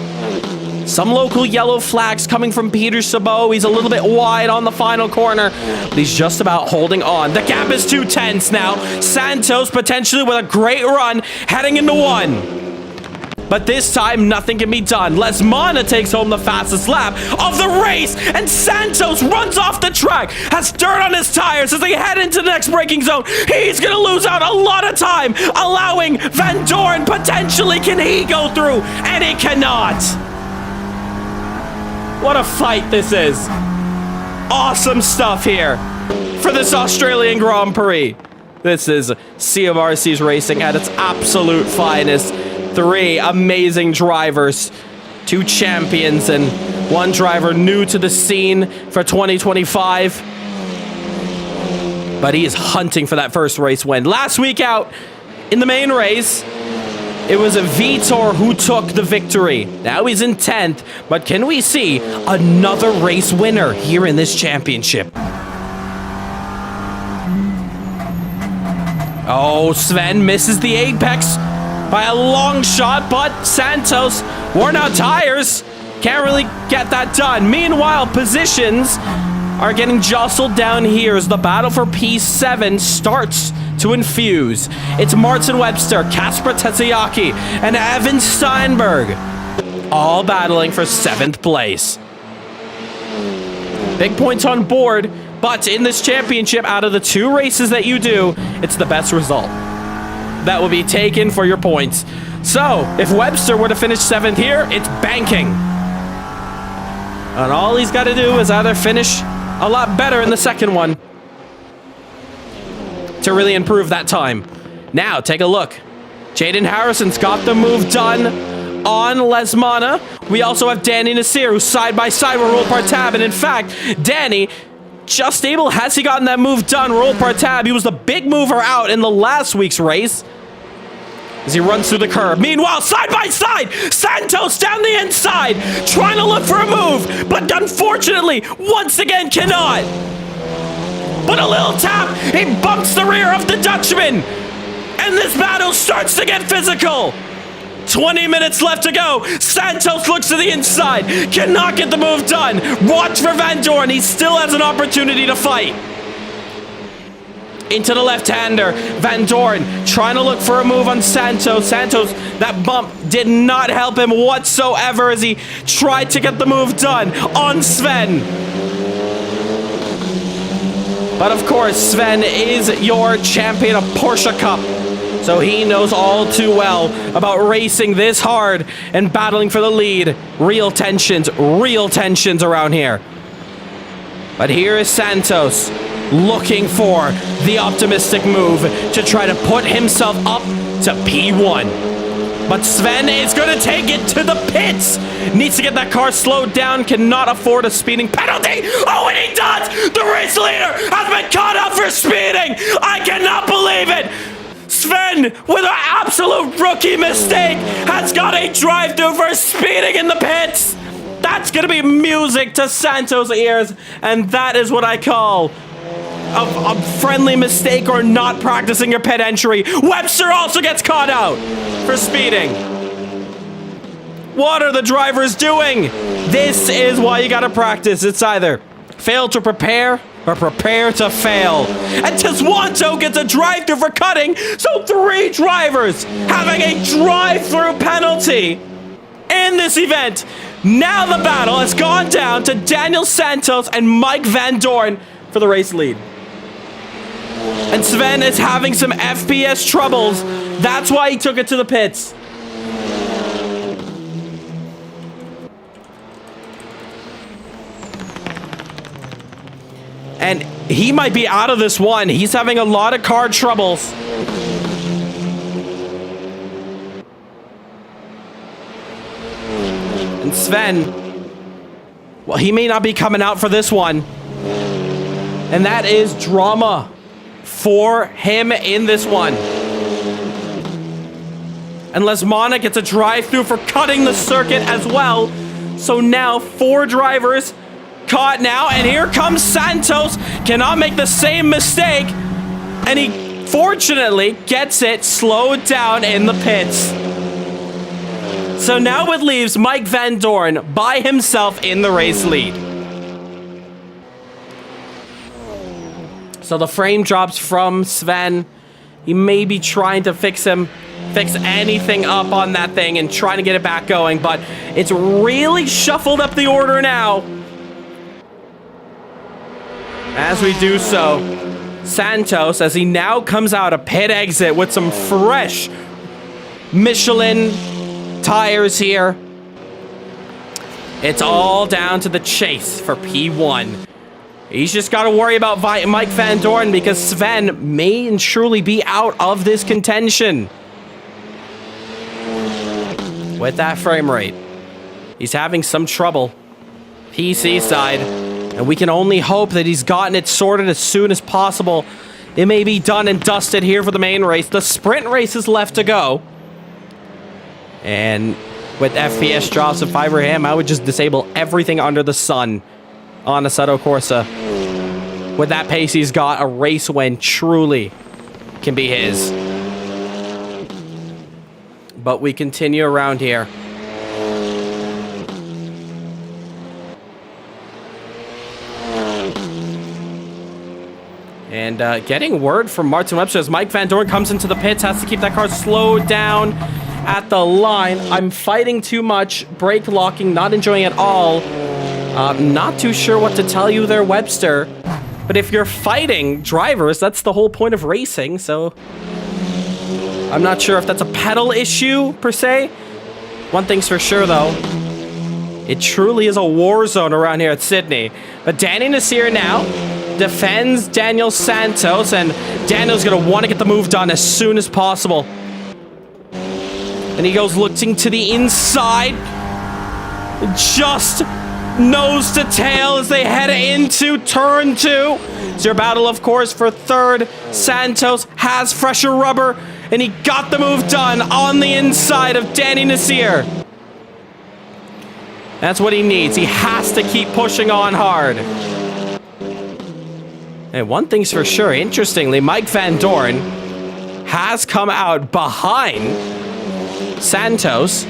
Some local yellow flags coming from Peter Sabot. He's a little bit wide on the final corner, but he's just about holding on. The gap is 2/10 now. Santos potentially with a great run heading into one. But this time, nothing can be done. Lesmana takes home the fastest lap of the race, and Santos runs off the track, has dirt on his tires as they head into the next braking zone. He's going to lose out a lot of time, allowing Van Dorn potentially, can he go through? And he cannot. What a fight this is. Awesome stuff here for this Australian Grand Prix. This is CMRC's racing at its absolute finest. 3 amazing drivers, 2 champions, and 1 driver new to the scene for 2025. But he is hunting for that first race win. Last week out in the main race, it was a Vitor who took the victory. Now he's in 10th, but can we see another race winner here in this championship? Oh, Sven misses the apex by a long shot, but Santos, worn out tires, can't really get that done. Meanwhile, positions are getting jostled down here as the battle for P7 starts to infuse. It's Martin Webster, Kasper Tetsuyaki, and Evan Steinberg, all battling for 7th place. Big points on board, but in this championship, out of the 2 races that you do, it's the best result that will be taken for your points. So, if Webster were to finish 7th here, it's banking. And all he's got to do is either finish a lot better in the second one to really improve that time. Now, take a look. Jaden Harrison's got the move done on Lesmana. We also have Danny Nasseir, who's side by side with Rahul Partab. And in fact, Danny just able, has he gotten that move done? Rahul Partab, he was the big mover out in the last week's race as he runs through the curb. Meanwhile, side by side, Santos down the inside, trying to look for a move, but unfortunately, once again, cannot. but a little tap. He bumps the rear of the Dutchman. And this battle starts to get physical. 20 minutes left to go. Santos looks to the inside. Cannot get the move done. Watch for Van Dorn. He still has an opportunity to fight. Into the left-hander. Van Dorn trying to look for a move on Santos. Santos, that bump did not help him whatsoever as he tried to get the move done on Sven. But of course, Sven is your champion of Porsche Cup. So he knows all too well about racing this hard and battling for the lead. Real tensions around here. But here is Santos looking for the optimistic move to try to put himself up to P1. But Sven is going to take it to the pits. Needs to get that car slowed down. Cannot afford a speeding penalty. Oh, and he does! The race leader has been caught up for speeding! I cannot believe it! Sven, with an absolute rookie mistake, has got a drive-through for speeding in the pits. That's going to be music to Santos' ears, and that is what I call a friendly mistake or not practicing your pit entry. Webster also gets caught out for speeding. What are the drivers doing? This is why you got to practice. It's either fail to prepare or prepare to fail. And Tiswanto gets a drive-through for cutting, so 3 drivers having a drive-through penalty in this event. Now the battle has gone down to Daniel Santos and Mike Van Dorn for the race lead. And Sven is having some FPS troubles. That's why he took it to the pits. And he might be out of this one. He's having a lot of car troubles. And Sven, well, he may not be coming out for this one. And that is drama for him in this one. Unless Mona gets a drive-through for cutting the circuit as well. So now 4 drivers caught now, and here comes Santos. Cannot make the same mistake, and he fortunately gets it slowed down in the pits. So now it leaves Mike Van Dorn by himself in the race lead. So the frame drops from Sven. He may be trying to fix anything up on that thing and trying to get it back going, but it's really shuffled up the order now. As we do so, Santos, as he now comes out a pit exit with some fresh Michelin tires here. It's all down to the chase for P1. He's just got to worry about Mike Van Dorn because Sven may and truly be out of this contention. With that frame rate, he's having some trouble. PC side. And we can only hope that he's gotten it sorted as soon as possible. It may be done and dusted here for the main race. The sprint race is left to go. And with FPS drops of 5 for him, I would just disable everything under the sun on Assetto Corsa. With that pace he's got, a race win truly can be his. But we continue around here. And getting word from Martin Webster as Mike Van Dorn comes into the pits, has to keep that car slowed down at the line. I'm fighting too much, brake locking, not enjoying it at all. Not too sure what to tell you there, Webster. But if you're fighting drivers, that's the whole point of racing, so I'm not sure if that's a pedal issue, per se. One thing's for sure, though. It truly is a war zone around here at Sydney. But Danny Nasseir now defends Daniel Santos, and Daniel's going to want to get the move done as soon as possible. And he goes looking to the inside. Just nose to tail as they head into turn 2. It's your battle, of course, for third. Santos has fresher rubber, and he got the move done on the inside of Danny Nasseir. That's what he needs. He has to keep pushing on hard. And one thing's for sure, interestingly, Mike Van Dorn has come out behind Santos.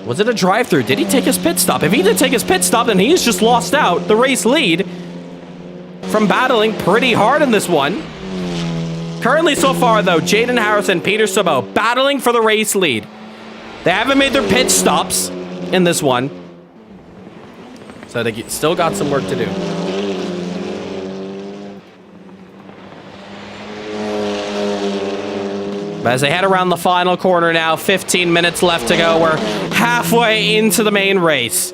Was it a drive-through? Did he take his pit stop? If he did take his pit stop, then he's just lost out the race lead from battling pretty hard in this one. Currently so far, though, Jaden Harrison, Peter Sabot battling for the race lead. They haven't made their pit stops in this one. So they still got some work to do. But as they head around the final corner now, 15 minutes left to go. We're halfway into the main race.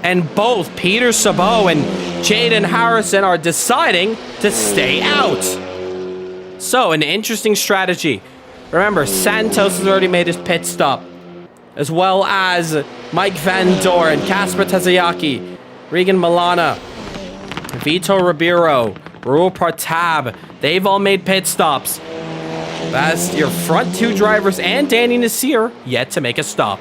And both Peter Sabot and Jaden Harrison are deciding to stay out. So, an interesting strategy. Remember, Santos has already made his pit stop, as well as Mike Van Dorn, Casper Tazayaki, Regan Milana, Vito Ribeiro, Rahul Partab. They've all made pit stops. That's your front two drivers and Danny Nasseir yet to make a stop.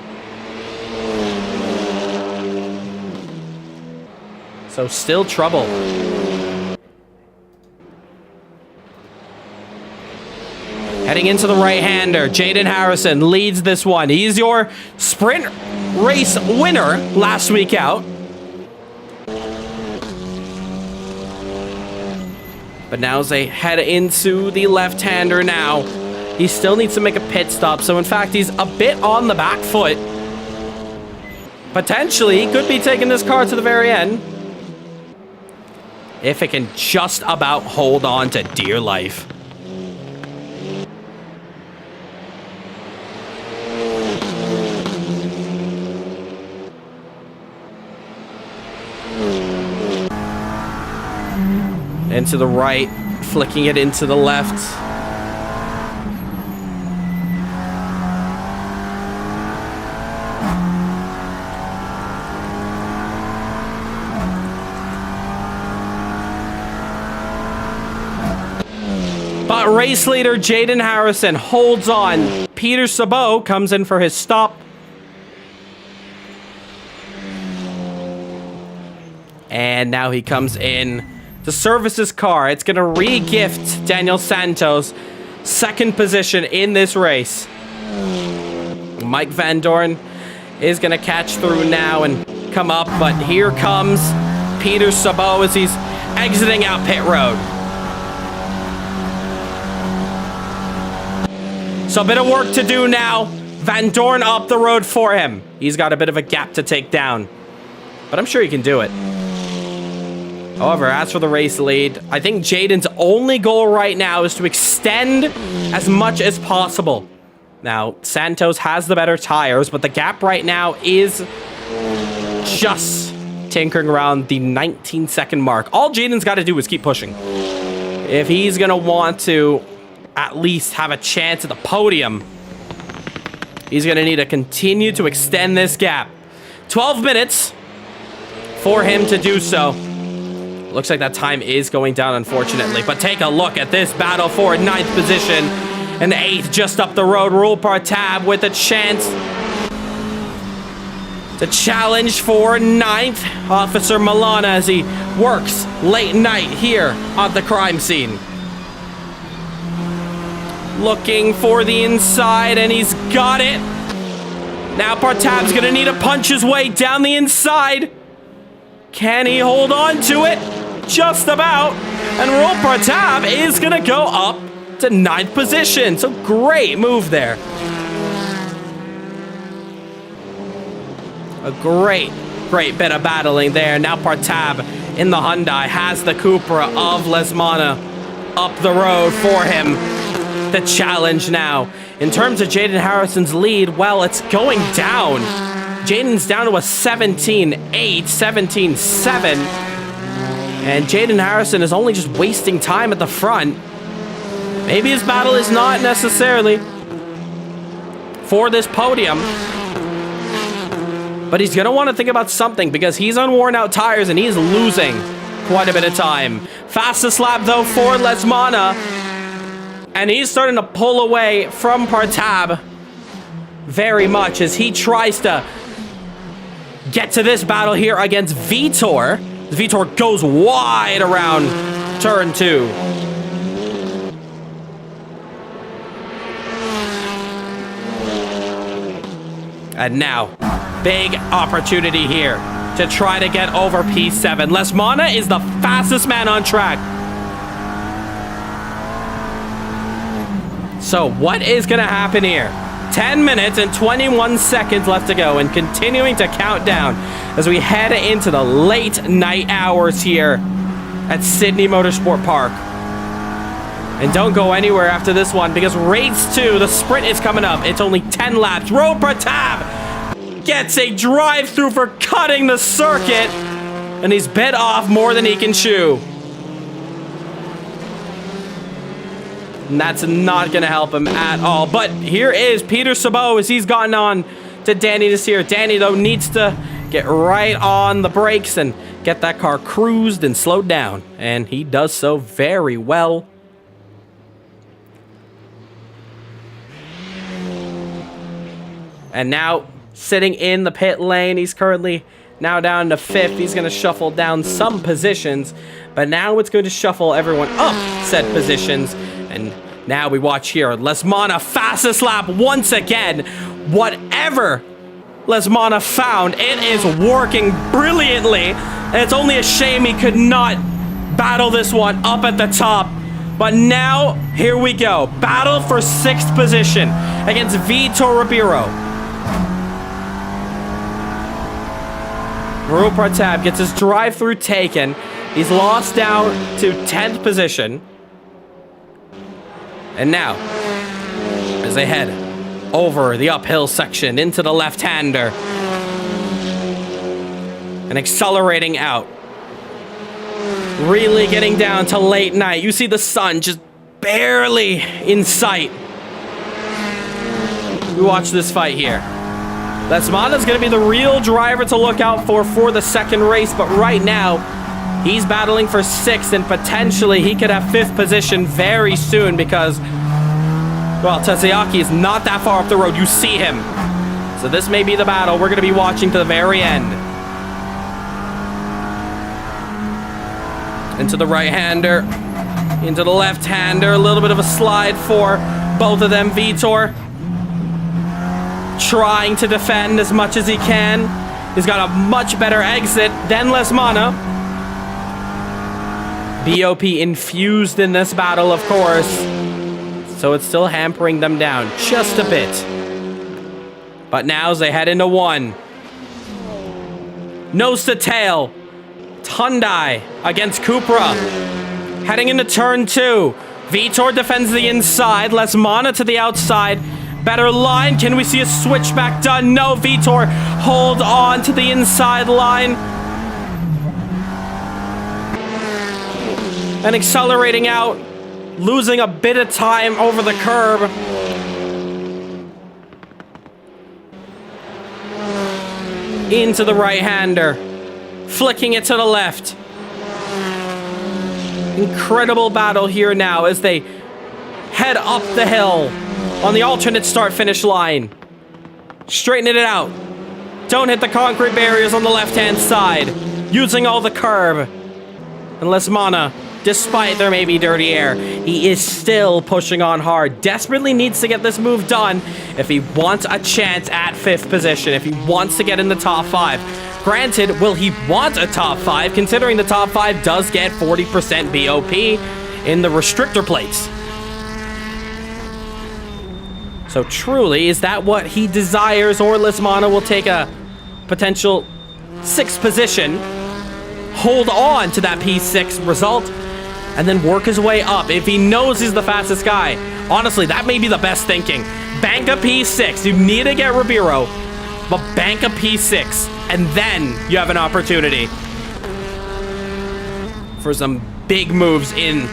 So still trouble. Heading into the right-hander, Jaden Harrison leads this one. He's your sprint race winner last week out. But now as they head into the left-hander now, he still needs to make a pit stop. So in fact, he's a bit on the back foot. Potentially, he could be taking this car to the very end, if it can just about hold on to dear life. Into the right, flicking it into the left. But race leader Jaden Harrison holds on. Peter Sabot comes in for his stop. And now he comes in to service his car. It's going to re-gift Daniel Santos second position in this race. Mike Van Dorn is going to catch through now and come up, but here comes Peter Sabot as he's exiting out pit road. So a bit of work to do now. Van Dorn up the road for him. He's got a bit of a gap to take down, but I'm sure he can do it. However, as for the race lead, I think Jaden's only goal right now is to extend as much as possible. Now, Santos has the better tires, but the gap right now is just tinkering around the 19-second mark. All Jaden's got to do is keep pushing. If he's going to want to at least have a chance at the podium, he's going to need to continue to extend this gap. 12 minutes for him to do so. Looks like that time is going down, unfortunately. But take a look at this battle for 9th position. And 8th just up the road. Rahul Partab with a chance to challenge for 9th. Officer Milana as he works late night here on the crime scene. Looking for the inside, and he's got it. Now Partab's going to need to punch his way down the inside. Can he hold on to it? Just about. And Rahul Partab is going to go up to 9th position. So great move there. A great bit of battling there. Now Partab in the Hyundai has the Cupra of Lesmana up the road for him. The challenge now. In terms of Jaden Harrison's lead, well, it's going down. Jaden's down to a 17-8, 17-7. And Jaden Harrison is only just wasting time at the front. Maybe his battle is not necessarily for this podium, but he's going to want to think about something because he's on worn out tires and he's losing quite a bit of time. Fastest lap, though, for Lesmana. And he's starting to pull away from Partab very much as he tries to get to this battle here against Vitor. The Vitor goes wide around turn 2. And now, big opportunity here to try to get over P7. Lesmana is the fastest man on track. So what is going to happen here? 10 minutes and 21 seconds left to go, and continuing to count down as we head into the late night hours here at Sydney Motorsport Park. And don't go anywhere after this one, because race 2, the sprint is coming up. It's only 10 laps. Rahul Pratap gets a drive-through for cutting the circuit, and he's bit off more than he can chew. And that's not going to help him at all. But here is Peter Sabot as he's gotten on to Danny Nasseir. Danny, though, needs to get right on the brakes and get that car cruised and slowed down. And he does so very well. And now, sitting in the pit lane, he's currently now down to 5th. He's going to shuffle down some positions. But now it's going to shuffle everyone up said positions. And now we watch here, Lesmana fastest lap once again. Whatever Lesmana found, it is working brilliantly. And it's only a shame he could not battle this one up at the top. But now, here we go. Battle for 6th position against Vitor Ribeiro. Rahul Pratap gets his drive-through taken. He's lost down to 10th position. And now, as they head over the uphill section into the left-hander and accelerating out, really getting down to late night. You see the sun just barely in sight. We watch this fight here. Lesmana's going to be the real driver to look out for the second race, but right now, he's battling for 6th, and potentially he could have 5th position very soon because, well, Tsuyoki is not that far up the road. You see him. So this may be the battle we're going to be watching to the very end. Into the right-hander, into the left-hander. A little bit of a slide for both of them. Vitor trying to defend as much as he can. He's got a much better exit than Lesmana. BOP infused in this battle, of course. So it's still hampering them down just a bit. But now as they head into 1. Nose to tail. Hyundai against Cupra. Heading into turn 2. Vitor defends the inside. Lesmana to the outside. Better line. Can we see a switchback done? No, Vitor hold on to the inside line. And accelerating out. Losing a bit of time over the curb. Into the right-hander. Flicking it to the left. Incredible battle here now as they head up the hill on the alternate start-finish line. Straightening it out. Don't hit the concrete barriers on the left-hand side. Using all the curb. And Lesmana, despite there may be dirty air, he is still pushing on hard. Desperately needs to get this move done if he wants a chance at 5th position, if he wants to get in the top 5. Granted, will he want a top 5, considering the top 5 does get 40% BOP in the restrictor plates? So truly, is that what he desires, or Lesmana will take a potential 6th position, hold on to that P6 result, and then work his way up if he knows he's the fastest guy? Honestly, that may be the best thinking. Bank a P6. You need to get Ribeiro, but bank a P6, and then you have an opportunity for some big moves in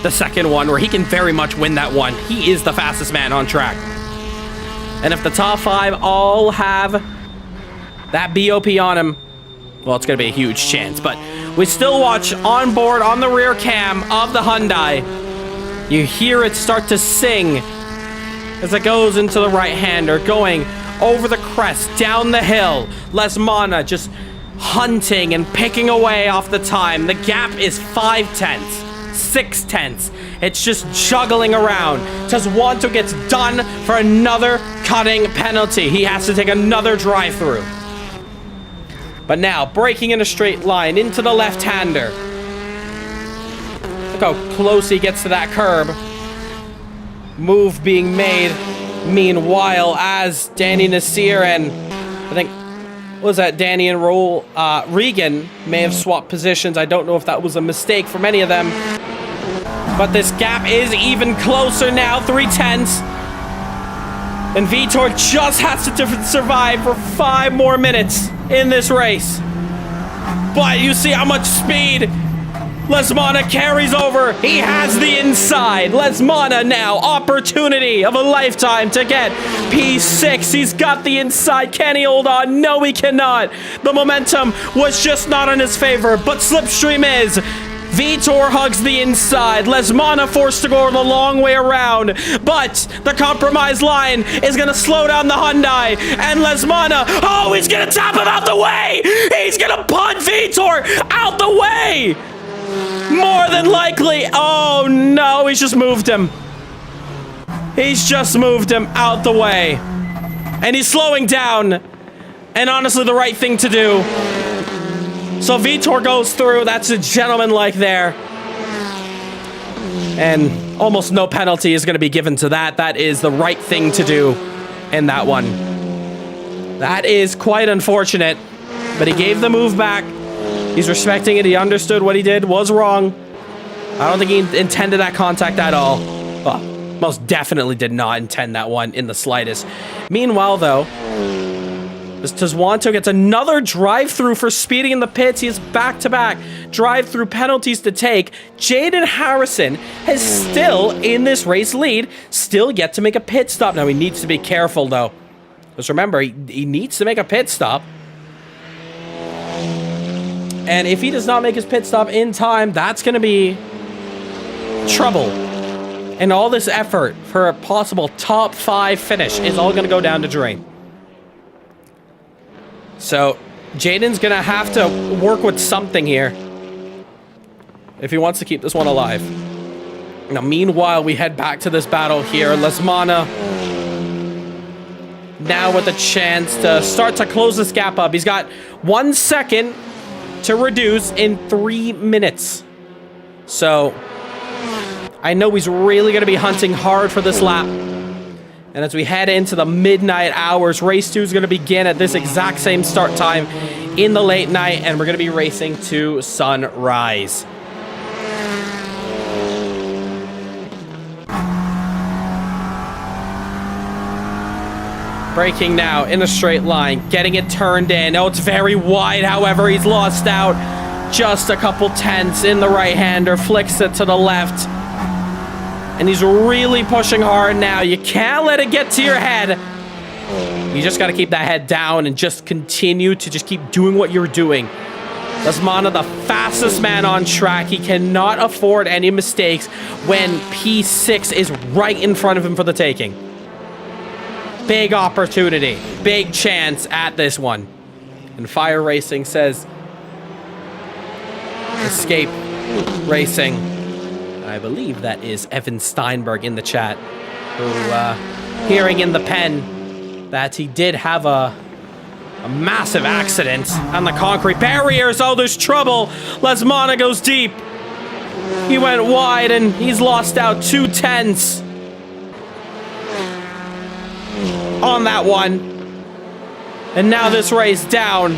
the second one, where he can very much win that one. He is the fastest man on track. And if the top 5 all have that BOP on him, well, it's going to be a huge chance. But we still watch on board on the rear cam of the Hyundai. You hear it start to sing as it goes into the right-hander, going over the crest, down the hill. Lesmana just hunting and picking away off the time. The gap is 5 tenths, 6 tenths. It's just juggling around. Tuzwanto gets done for another cutting penalty. He has to take another drive-through. But now, breaking in a straight line into the left-hander. Look how close he gets to that curb. Move being made. Meanwhile, as Danny Nasseir and I think, what was that, Danny and Rahul, Regan may have swapped positions. I don't know if that was a mistake from any of them. But this gap is even closer now, 3 tenths. And Vitor just has to survive for 5 more minutes in this race. But you see how much speed Lesmana carries over. He has the inside. Lesmana now, opportunity of a lifetime to get P6. He's got the inside. Can he hold on? No, he cannot. The momentum was just not in his favor, but slipstream is. Vitor hugs the inside. Lesmana forced to go the long way around. But the compromise line is going to slow down the Hyundai. And Lesmana, oh, he's going to tap him out the way. He's going to punt Vitor out the way. More than likely. Oh, no, he's just moved him. He's just moved him out the way. And he's slowing down. And honestly, the right thing to do. So Vitor goes through. That's a gentleman-like there. And almost no penalty is going to be given to that. That is the right thing to do in that one. That is quite unfortunate. But he gave the move back. He's respecting it. He understood what he did was wrong. I don't think he intended that contact at all. Well, most definitely did not intend that one in the slightest. Meanwhile, though, as Tuzwanto gets another drive-through for speeding in the pits. He has back-to-back drive-through penalties to take. Jaden Harrison has still, in this race lead, still yet to make a pit stop. Now, he needs to be careful, though. Just remember, he needs to make a pit stop. And if he does not make his pit stop in time, that's going to be trouble. And all this effort for a possible top 5 finish is all going to go down the drain. So, Jaden's going to have to work with something here if he wants to keep this one alive. Now, meanwhile, we head back to this battle here. Lesmana now with a chance to start to close this gap up. He's got 1 second to reduce in 3 minutes. So, I know he's really going to be hunting hard for this lap. And as we head into the midnight hours, race 2 is going to begin at this exact same start time in the late night, and we're going to be racing to sunrise. Braking now in a straight line, getting it turned in. Oh, it's very wide, however, he's lost out just a couple tenths in the right-hander, flicks it to the left. And he's really pushing hard now. You can't let it get to your head. You just got to keep that head down and just continue to just keep doing what you're doing. Lesmana, the fastest man on track. He cannot afford any mistakes when P6 is right in front of him for the taking. Big opportunity. Big chance at this one. And Fire Racing says, escape racing. I believe that is Evan Steinberg in the chat, who, hearing in the pen that he did have a massive accident on the concrete barriers. Oh, there's trouble. Lesmana goes deep. He went wide, and he's lost out 2 tenths on that one. And now this race down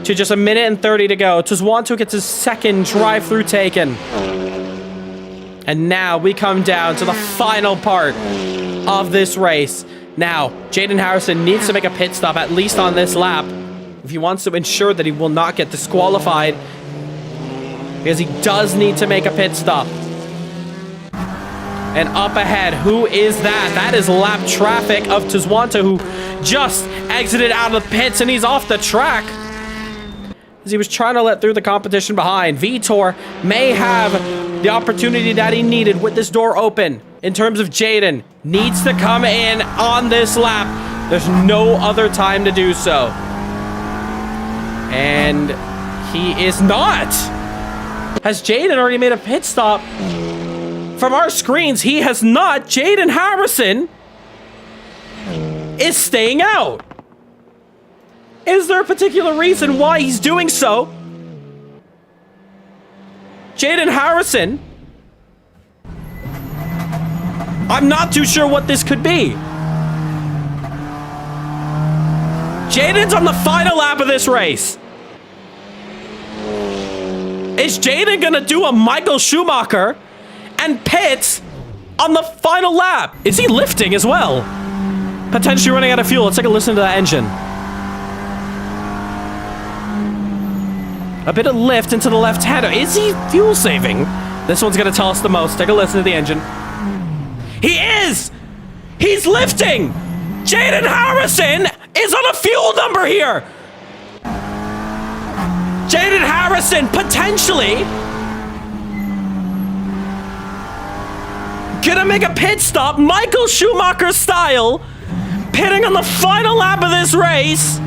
to just 1 minute and 30 to go. Tuzwanto gets his second drive-through taken. And now we come down to the final part of this race. Now, Jaden Harrison needs to make a pit stop, at least on this lap, if he wants to ensure that he will not get disqualified, because he does need to make a pit stop. And up ahead, who is that? That is lap traffic of Tuzwanto, who just exited out of the pits, and he's off the track as he was trying to let through the competition behind. Vitor may have the opportunity that he needed with this door open. In terms of Jaden, needs to come in on this lap. There's no other time to do so. And he is not. Has Jaden already made a pit stop? From our screens, he has not. Jaden Harrison is staying out. Is there a particular reason why he's doing so? Jaden Harrison. I'm not too sure what this could be. Jaden's on the final lap of this race. Is Jaden gonna do a Michael Schumacher and pit on the final lap? Is he lifting as well? Potentially running out of fuel. Let's take a listen to that engine. A bit of lift into the left-hander. Is he fuel saving? This one's gonna tell us the most. Take a listen to the engine. He is! He's lifting! Jaden Harrison is on a fuel number here! Jaden Harrison potentially gonna make a pit stop, Michael Schumacher style, pitting on the final lap of this race.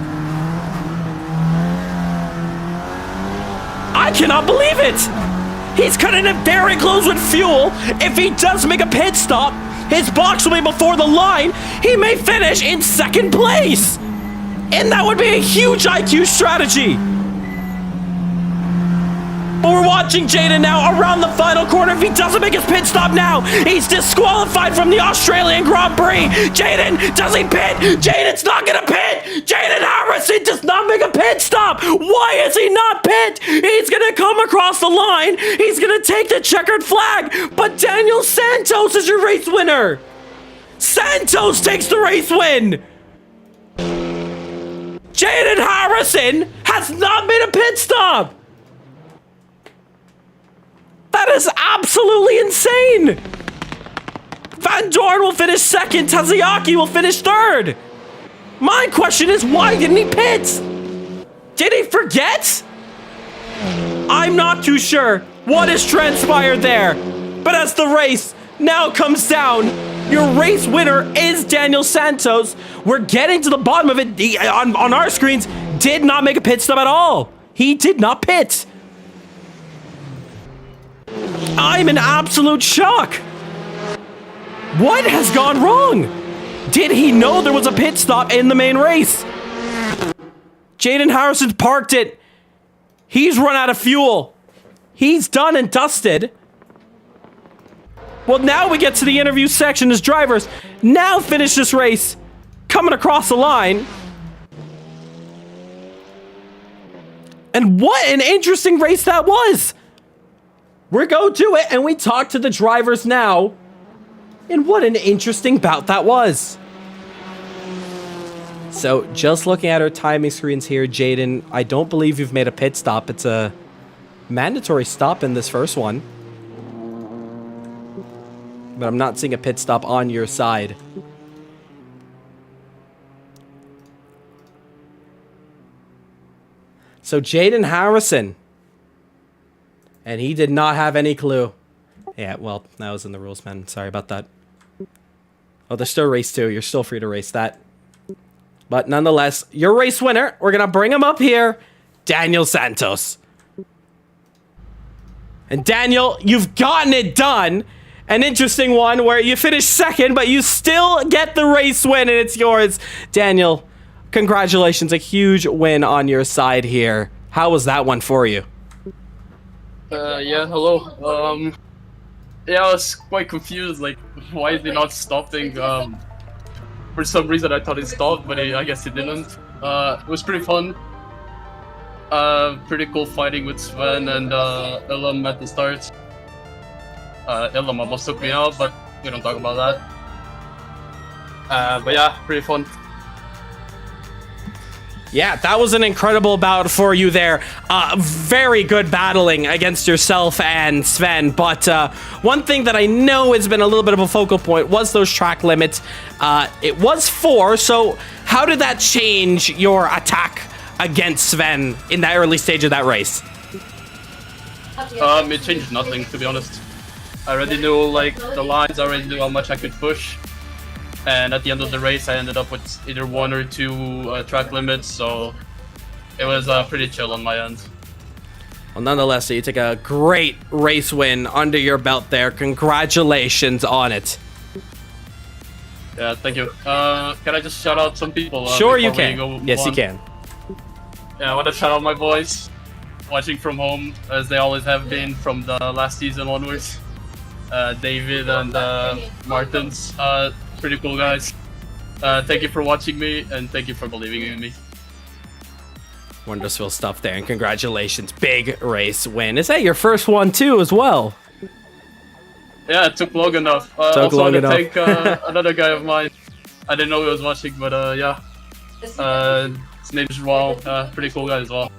I cannot believe it! He's cutting it very close with fuel. If he does make a pit stop, his box will be before the line. He may finish in second place. And that would be a huge IQ strategy. But we're watching Jaden now around the final corner. If he doesn't make his pit stop now, he's disqualified from the Australian Grand Prix. Jaden, does he pit? Jaden's not gonna pit. Jaden Harrison does not make a pit stop. Why is he not pit? He's gonna come across the line. He's gonna take the checkered flag. But Daniel Santos is your race winner. Santos takes the race win. Jaden Harrison has not made a pit stop. That is absolutely insane! Van Dorn will finish second, Taziaki will finish third! My question is, why didn't he pit? Did he forget? I'm not too sure what has transpired there. But as the race now comes down, your race winner is Daniel Santos. We're getting to the bottom of it. He, on our screens, did not make a pit stop at all. He did not pit. I'm in absolute shock. What has gone wrong? Did he know there was a pit stop in the main race? Jaden Harrison's parked it. He's run out of fuel. He's done and dusted. Well, now we get to the interview section as drivers now finish this race coming across the line. And what an interesting race that was. We go to it and we talk to the drivers now. And what an interesting bout that was. So just looking at our timing screens here, Jaden, I don't believe you've made a pit stop. It's a mandatory stop in this first one. But I'm not seeing a pit stop on your side. So Jaden Harrison. And he did not have any clue. Yeah, well, that was in the rules, man. Sorry about that. Oh, there's still race 2. You're still free to race that. But nonetheless, your race winner, we're going to bring him up here, Daniel Santos. And Daniel, you've gotten it done. An interesting one where you finish second, but you still get the race win, and it's yours. Daniel, congratulations. A huge win on your side here. How was that one for you? Yeah, hello. Yeah, I was quite confused, like, why is he not stopping? For some reason I thought he stopped, but I guess he didn't. It was pretty fun. Pretty cool fighting with Sven and Ilham at the start. Ilham almost took me out, but we don't talk about that. But yeah, pretty fun. Yeah, that was an incredible bout for you there. Very good battling against yourself and Sven. But one thing that I know has been a little bit of a focal point was those track limits. It was 4, so how did that change your attack against Sven in that early stage of that race? It changed nothing, to be honest. I already knew, like, the lines, I already knew how much I could push. And at the end of the race, I ended up with either 1 or 2 track limits, so it was pretty chill on my end. Well, nonetheless, so you take a great race win under your belt there. Congratulations on it. Yeah, thank you. Can I just shout out some people? Sure, you before we can. go Yes, you on? can. Yeah, I want to shout out my boys watching from home, as they always have been from the last season onwards. David and Martins, pretty cool guys. Thank you for watching me, and thank you for believing in me. Wonderful stuff there, and congratulations. Big race win. Is that your first one, too, as well? Yeah, it took long enough. Took long enough. Thank another guy of mine. I didn't know he was watching, but yeah. His name is Rahul. Pretty cool guy as well.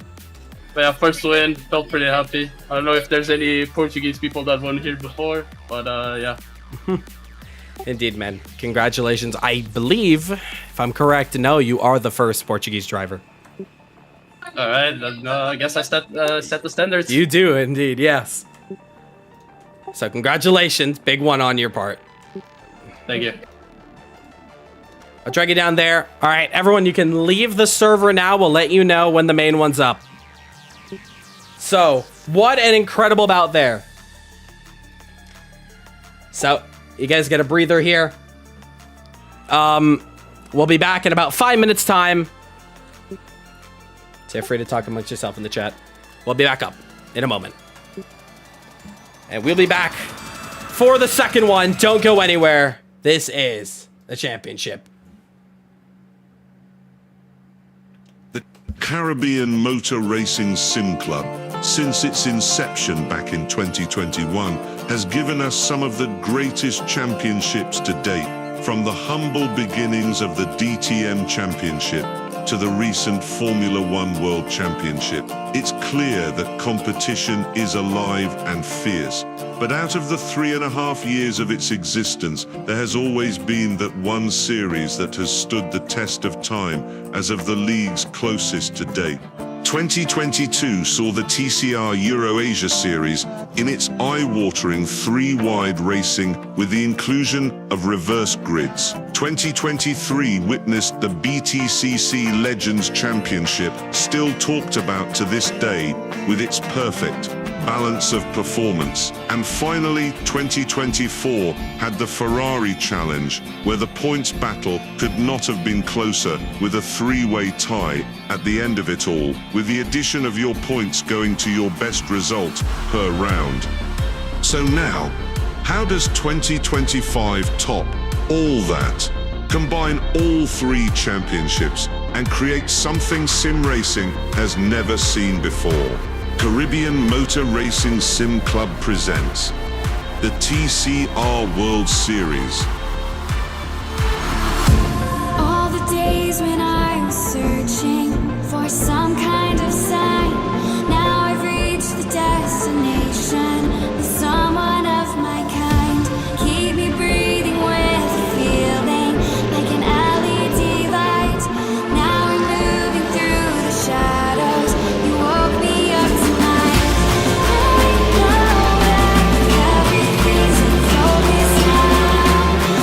But yeah, first win, felt pretty happy. I don't know if there's any Portuguese people that won here before, but yeah. Indeed, man. Congratulations. I believe, if I'm correct, no, you are the first Portuguese driver. All right, then, I guess I set the standards. You do, indeed, yes. So congratulations. Big one on your part. Thank you. I'll drag you down there. All right, everyone, you can leave the server now. We'll let you know when the main one's up. So, what an incredible bout there. So, you guys get a breather here. We'll be back in about 5 minutes' time. So, free to talk amongst yourself in the chat. We'll be back up in a moment. And we'll be back for the second one. Don't go anywhere. This is the championship. The Caribbean Motor Racing Sim Club, since its inception back in 2021, has given us some of the greatest championships to date, from the humble beginnings of the DTM Championship to the recent Formula One World Championship. It's clear that competition is alive and fierce, but out of the 3.5 years of its existence, there has always been that one series that has stood the test of time as of the league's closest to date. 2022 saw the TCR Euro-Asia Series in its eye-watering 3-wide racing with the inclusion of reverse grids. 2023 witnessed the BTCC Legends Championship, still talked about to this day, with its perfect balance of performance. And finally, 2024 had the Ferrari Challenge, where the points battle could not have been closer, with a 3-way tie at the end of it all, with the addition of your points going to your best result per round. So now, how does 2025 top all that? Combine all 3 championships and create something sim racing has never seen before. Caribbean Motor Racing Sim Club presents the TCR World Series. All the days when I was searching for some kind of sign, now I've reached the destination with someone of my kind. Keep me breathing with a feeling like an LED light. Now I'm moving through the shadows. You woke me up tonight. I know that everything's in focus now.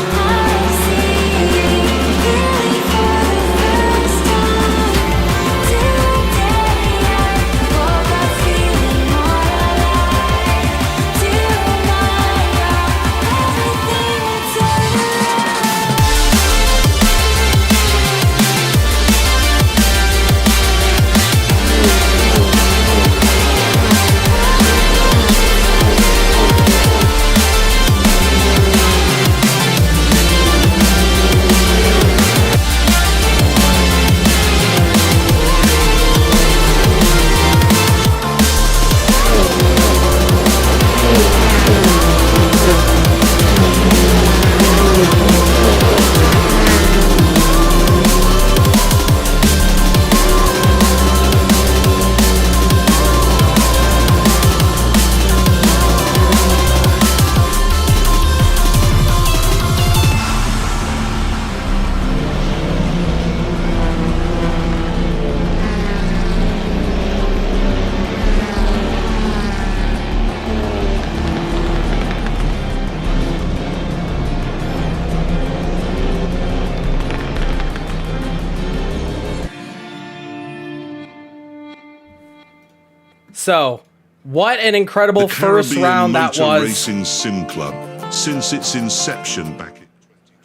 So, what an incredible The first Caribbean round that Motor was. Racing Sim Club, since its inception back in...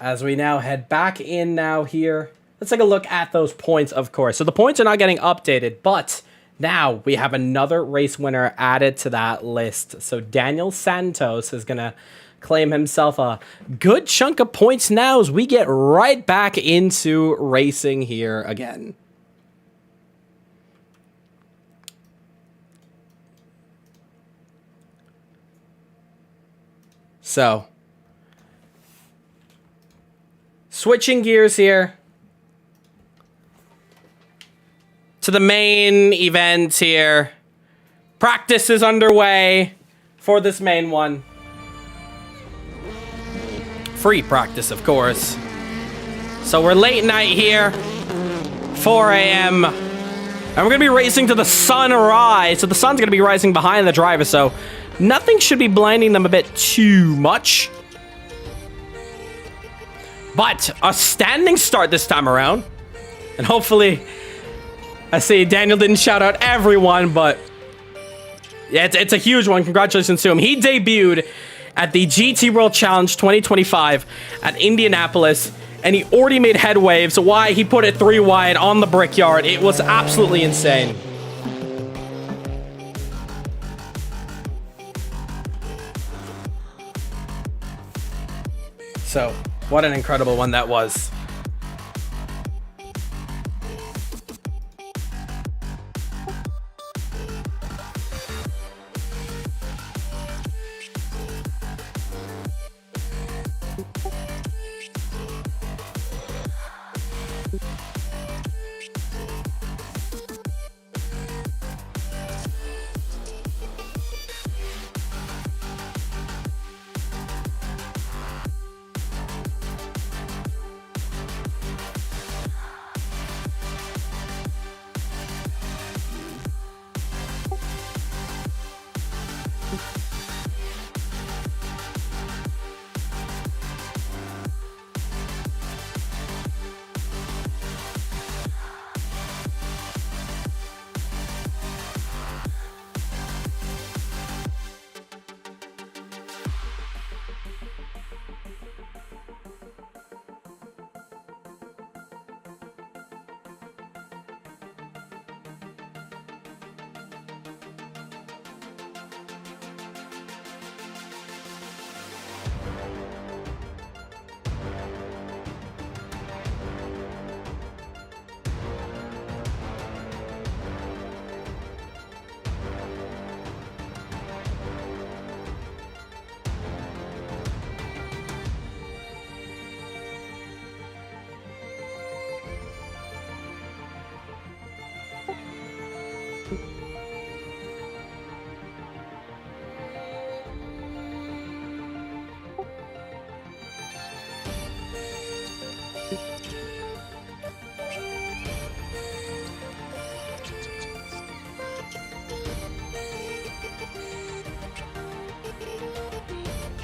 As we now head back in now here, let's take a look at those points, of course. So the points are not getting updated, but now we have another race winner added to that list. So Daniel Santos is going to claim himself a good chunk of points now as we get right back into racing here again. So, switching gears here to the main event here. Practice is underway for this main one. Free practice, of course. So we're late night here, 4 a.m. And we're going to be racing to the sunrise. So the sun's going to be rising behind the driver, so nothing should be blinding them a bit too much. But a standing start this time around. And hopefully, I see Daniel didn't shout out everyone, but yeah, it's a huge one. Congratulations to him. He debuted at the GT World Challenge 2025 at Indianapolis, and he already made head waves. Why he put it 3 wide on the Brickyard. It was absolutely insane. So, what an incredible one that was.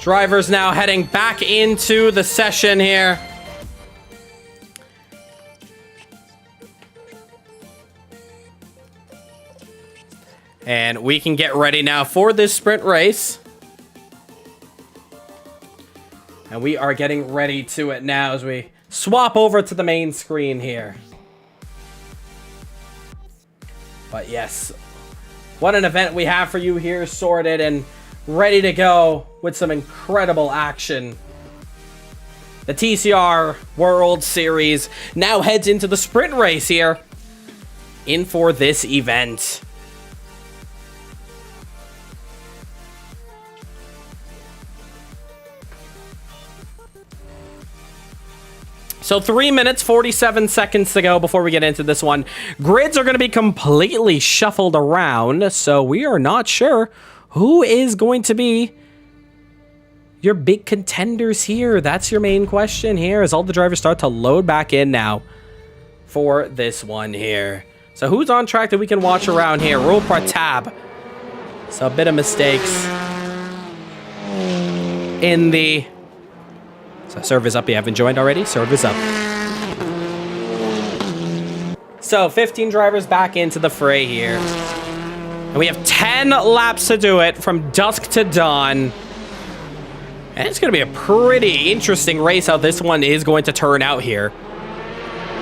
Drivers now heading back into the session here. And we can get ready now for this sprint race. And we are getting ready to it now as we swap over to the main screen here. But yes, what an event we have for you here, sorted and ready to go with some incredible action. The TCR World Series now heads into the sprint race here in for this event. So 3 minutes, 47 seconds to go before we get into this one. Grids are going to be completely shuffled around, so we are not sure who is going to be your big contenders here. That's your main question here as all the drivers start to load back in now for this one here. So who's on track that we can watch around here? Rahul Pratap. So a bit of mistakes in the... So serve is up. You haven't joined already? Serve is up. So 15 drivers back into the fray here. And we have 10 laps to do it from dusk to dawn. And it's going to be a pretty interesting race how this one is going to turn out here.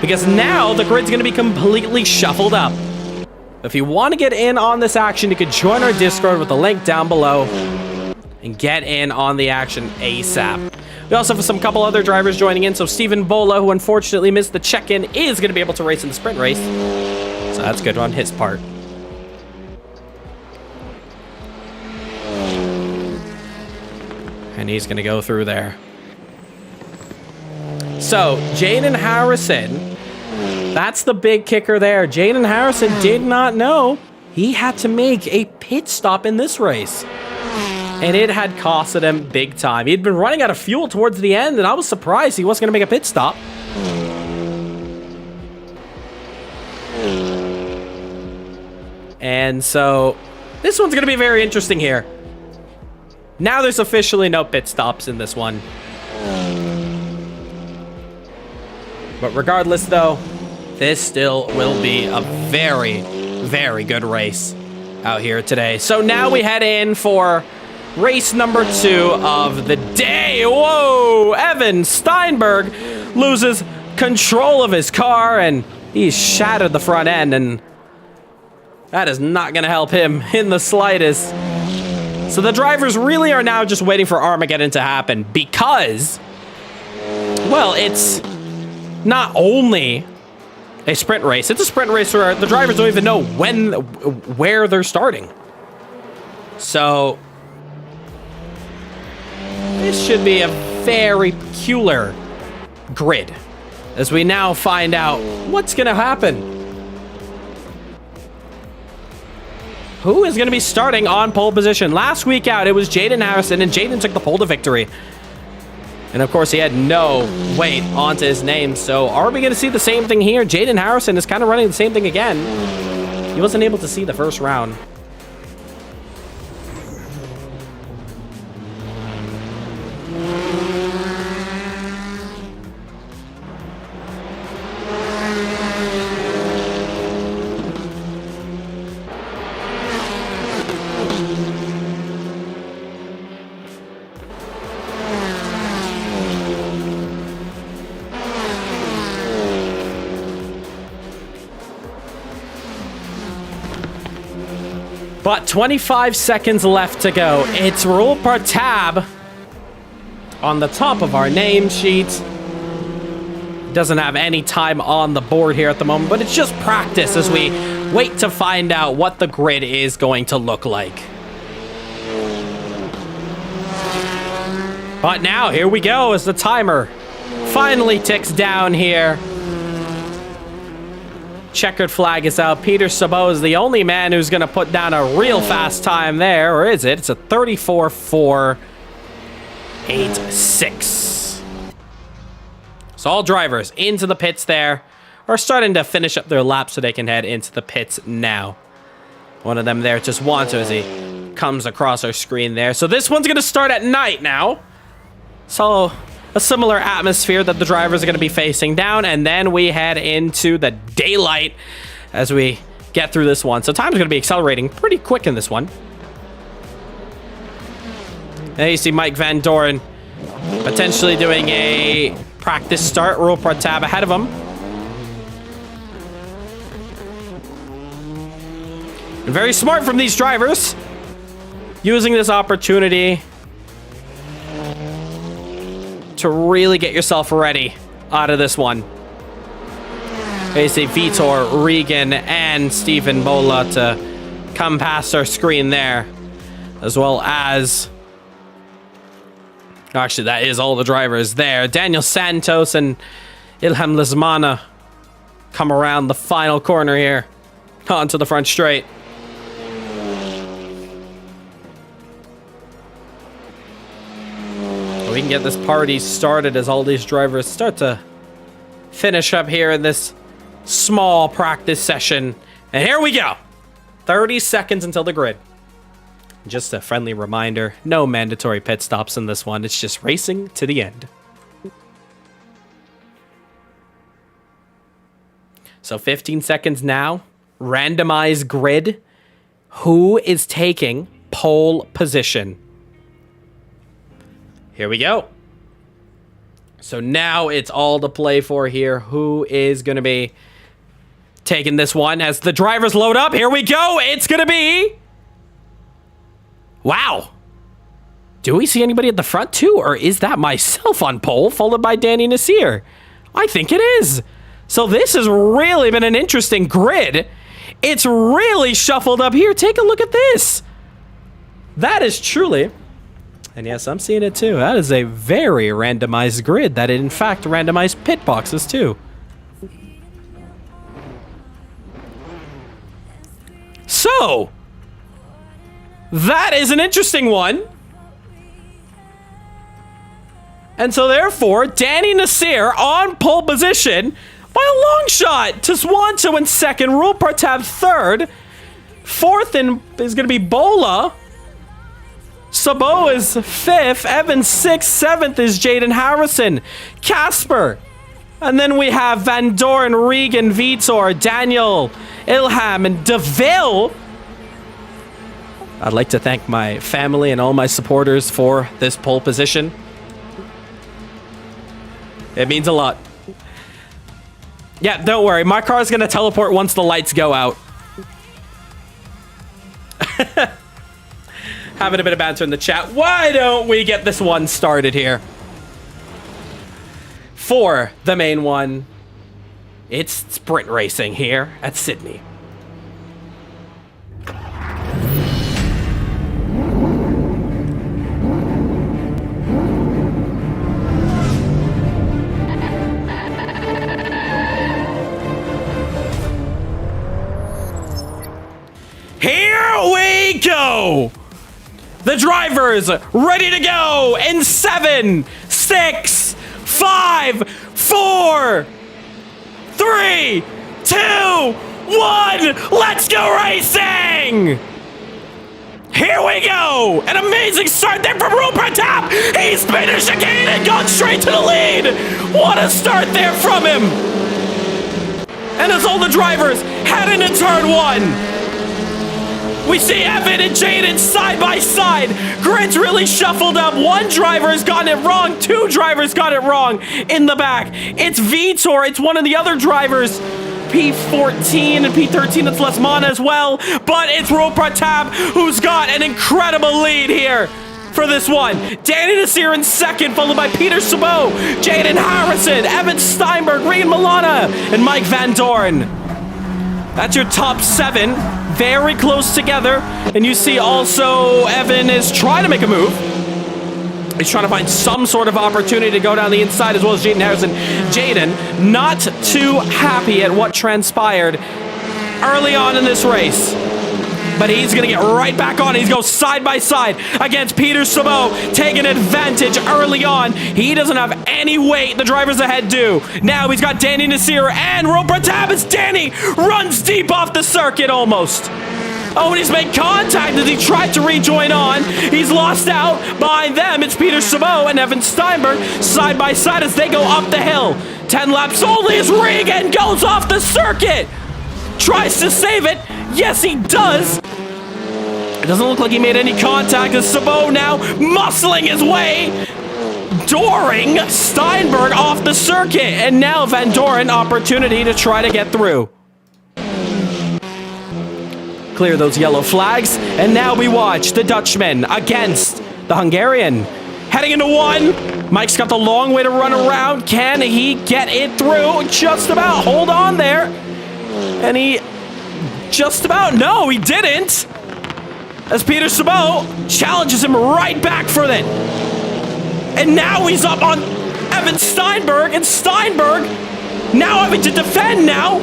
Because now the grid's going to be completely shuffled up. If you want to get in on this action, you can join our Discord with the link down below and get in on the action ASAP. We also have some couple other drivers joining in. So Stephen Bola, who unfortunately missed the check-in, is going to be able to race in the sprint race. So that's good on his part. And he's going to go through there. So Jaden Harrison, that's the big kicker there. Jaden Harrison did not know he had to make a pit stop in this race. And it had costed him big time. He'd been running out of fuel towards the end, and I was surprised he wasn't going to make a pit stop. And so this one's going to be very interesting here. Now there's officially no pit stops in this one. But regardless, though, this still will be a very, very good race out here today. So now we head in for race number 2 of the day. Whoa! Evan Steinberg loses control of his car, and he's shattered the front end, and that is not going to help him in the slightest. So the drivers really are now just waiting for Armageddon to happen because, well, it's not only a sprint race. It's a sprint race where the drivers don't even know where they're starting. So this should be a very peculiar grid as we now find out what's going to happen. Who is going to be starting on pole position? Last week out, it was Jaden Harrison, and Jaden took the pole to victory. And of course, he had no weight onto his name. So are we going to see the same thing here? Jaden Harrison is kind of running the same thing again. He wasn't able to see the first round. But 25 seconds left to go. It's Rahul Partab on the top of our name sheet. Doesn't have any time on the board here at the moment, but it's just practice as we wait to find out what the grid is going to look like. But now, here we go as the timer finally ticks down here. Checkered flag is out. Peter Sabot is the only man who's going to put down a real fast time there. Or is it? It's a 34.486. So all drivers into the pits there are starting to finish up their laps so they can head into the pits now. One of them there just wants to as he comes across our screen there. So this one's going to start at night now. So a similar atmosphere that the drivers are going to be facing down, and then we head into the daylight as we get through this one. So time's going to be accelerating pretty quick in this one. There you see Mike Van Doren potentially doing a practice start. Rahul Partab ahead of him. And very smart from these drivers, using this opportunity to really get yourself ready out of this one. You see Vitor, Regan, and Stephen Bola to come past our screen there, as well as, actually that is all the drivers there. Daniel Santos and Ilham Lizmana come around the final corner here onto the front straight. We can get this party started as all these drivers start to finish up here in this small practice session. And here we go. 30 seconds until the grid. Just a friendly reminder, no mandatory pit stops in this one. It's just racing to the end. So 15 seconds now. Randomized grid. Who is taking pole position? Here we go. So now it's all to play for here. Who is going to be taking this one as the drivers load up? Here we go. It's going to be... Wow. Do we see anybody at the front too? Or is that myself on pole followed by Danny Nasseir? I think it is. So this has really been an interesting grid. It's really shuffled up here. Take a look at this. That is truly... And yes, I'm seeing it too. That is a very randomized grid that in fact randomized pit boxes too. So, that is an interesting one. And so therefore, Danny Nasseir on pole position by a long shot. Tiswanto in second, Rahul Partab third. Fourth is going to be Bola. Sabo is fifth, Evans sixth, seventh is Jaden Harrison, Casper, and then we have Van Doren, Regan, Vitor, Daniel, Ilham, and DeVille. I'd like to thank my family and all my supporters for this pole position. It means a lot. Yeah, don't worry, my car is going to teleport once the lights go out. Having a bit of banter in the chat. Why don't we get this one started here? For the main one, it's sprint racing here at Sydney. Here we go! The drivers ready to go in 7, 6, 5, 4, 3, 2, 1. Let's go racing! Here we go! An amazing start there from Rahul Partab. He's been a chicane and gone straight to the lead. What a start there from him! And as all the drivers head into turn 1, we see Evan and Jaden side by side. Grid's really shuffled up. One driver has gotten it wrong. Two drivers got it wrong in the back. It's Vitor. It's one of the other drivers. P14 and P13. It's Lesmana as well. But it's Rahul Partab who's got an incredible lead here for this one. Danny Nasseir in second, followed by Peter Sabo, Jaden Harrison, Evan Steinberg, Regan Milana, and Mike Van Doren. That's your top 7. Very close together. And you see also Evan is trying to make a move. He's trying to find some sort of opportunity to go down the inside as well as Jaden Harrison. Jaden not too happy at what transpired early on in this race. But he's going to get right back on. He's going side by side against Peter Sabo, taking advantage early on. He doesn't have any weight. The drivers ahead do. Now he's got Danny Nasseir and Rahul Partab as Danny runs deep off the circuit almost. Oh, and he's made contact as he tried to rejoin on. He's lost out. Behind them, it's Peter Sabo and Evan Steinberg side by side as they go up the hill. 10 laps only as Regan goes off the circuit. Tries to save it. Yes, he does. It doesn't look like he made any contact as Sabo now muscling his way. Doring Steinberg off the circuit. And now Van Doren opportunity to try to get through. Clear those yellow flags. And now we watch the Dutchman against the Hungarian. Heading into 1. Mike's got the long way to run around. Can he get it through? Just about. Hold on there. And he just about, no, he didn't. As Peter Sabo challenges him right back for it. And now he's up on Evan Steinberg, and Steinberg now having to defend now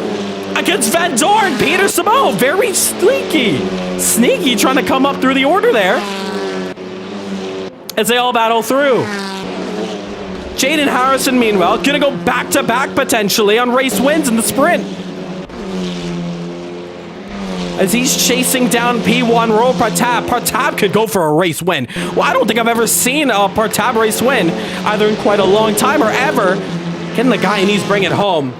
against Van Doren. Peter Sabo, very sneaky, trying to come up through the order there as they all battle through. Jaden Harrison, meanwhile, gonna go back-to-back potentially on race wins in the sprint. As he's chasing down P1 Rahul Partab. Partab could go for a race win. Well, I don't think I've ever seen a Partab race win, either in quite a long time or ever. Can the Guyanese bring it home?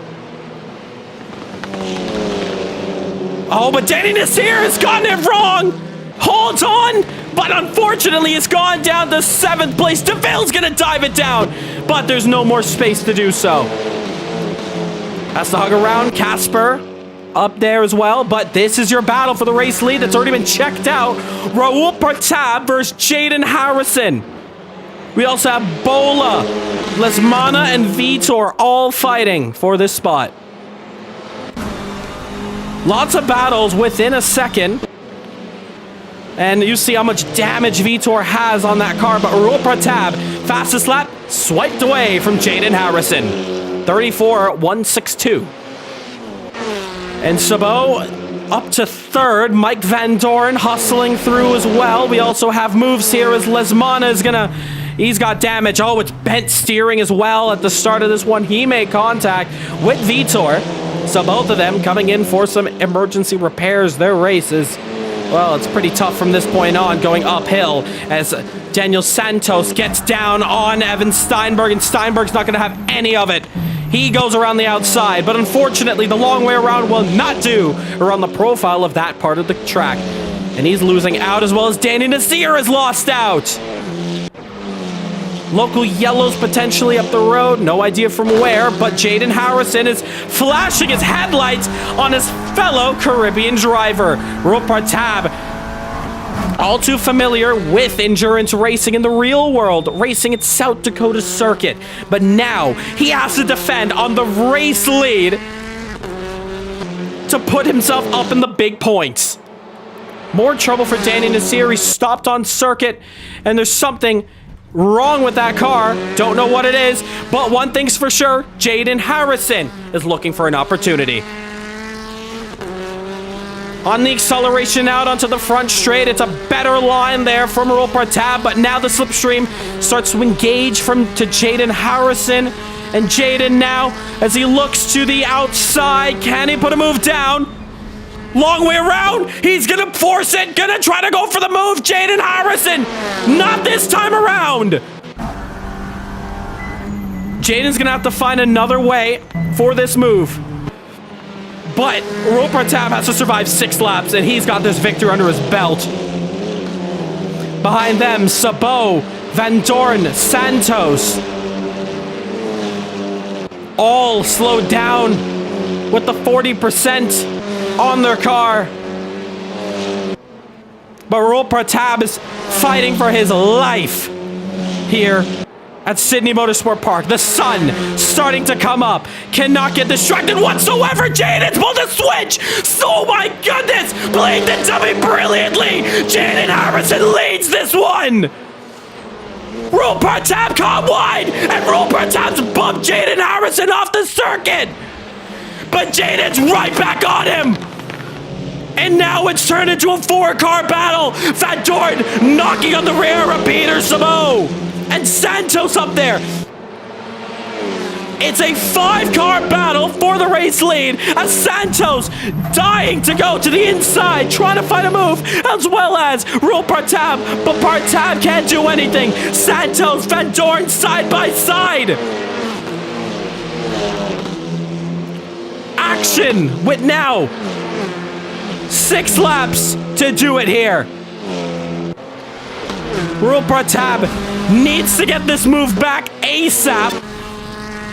Oh, but Danny Nasseir has gotten it wrong. Holds on, but unfortunately it's gone down to 7th place. DeVille's gonna dive it down, but there's no more space to do so. Has to hug around. Casper up there as well, but this is your battle for the race lead that's already been checked out. Rahul Partab versus Jaden Harrison. We also have Bola, Lesmana, and Vitor all fighting for this spot. Lots of battles within a second. And you see how much damage Vitor has on that car, but Rahul Partab, fastest lap, swiped away from Jaden Harrison. 34.162. And Sabo up to 3rd. Mike Van Doren hustling through as well. We also have moves here as Lesmana is gonna... He's got damage. Oh, it's bent steering as well at the start of this one. He made contact with Vitor. So both of them coming in for some emergency repairs. Their race is... Well, it's pretty tough from this point on, going uphill as Daniel Santos gets down on Evan Steinberg, and Steinberg's not going to have any of it. He goes around the outside, but unfortunately, the long way around will not do around the profile of that part of the track. And he's losing out, as well as Danny Nasseir has lost out. Local yellows potentially up the road. No idea from where, but Jaden Harrison is flashing his headlights on his fellow Caribbean driver. Rahul Partab, all too familiar with endurance racing in the real world, racing at South Dakota Circuit. But now he has to defend on the race lead to put himself up in the big points. More trouble for Danny Nasseir. He stopped on circuit, and there's something wrong with that car. Don't know what it is, but one thing's for sure, Jaden Harrison is looking for an opportunity. On the acceleration out onto the front straight, it's a better line there from Rahul Partab, but now the slipstream starts to engage to Jaden Harrison, and Jaden now, as he looks to the outside, can he put a move down? Long way around. He's gonna force it. Gonna try to go for the move. Jaden Harrison. Not this time around. Jaden's gonna have to find another way for this move. But Rahul Partab has to survive 6 laps, and he's got this victory under his belt. Behind them, Sabo, Van Doren, Santos. All slowed down with the 40% on their car. But Rahul Partab is fighting for his life here at Sydney Motorsport Park. The sun starting to come up. Cannot get distracted whatsoever. Jaden's pulled a switch. Oh my goodness. Playing the dummy brilliantly. Jaden Harrison leads this one. Rahul Partab caught wide, and Rahul Partab's bumped Jaden Harrison off the circuit. But Jaden's right back on him. And now it's turned into a 4-car battle. Van Doren knocking on the rear of Peter Sabo. And Santos up there. It's a 5-car battle for the race lead, as Santos dying to go to the inside, trying to find a move, as well as Rahul Partab, but Partab can't do anything. Santos, Van Doren side by side. Action with now 6 laps to do it here. Rahul Partab needs to get this move back ASAP,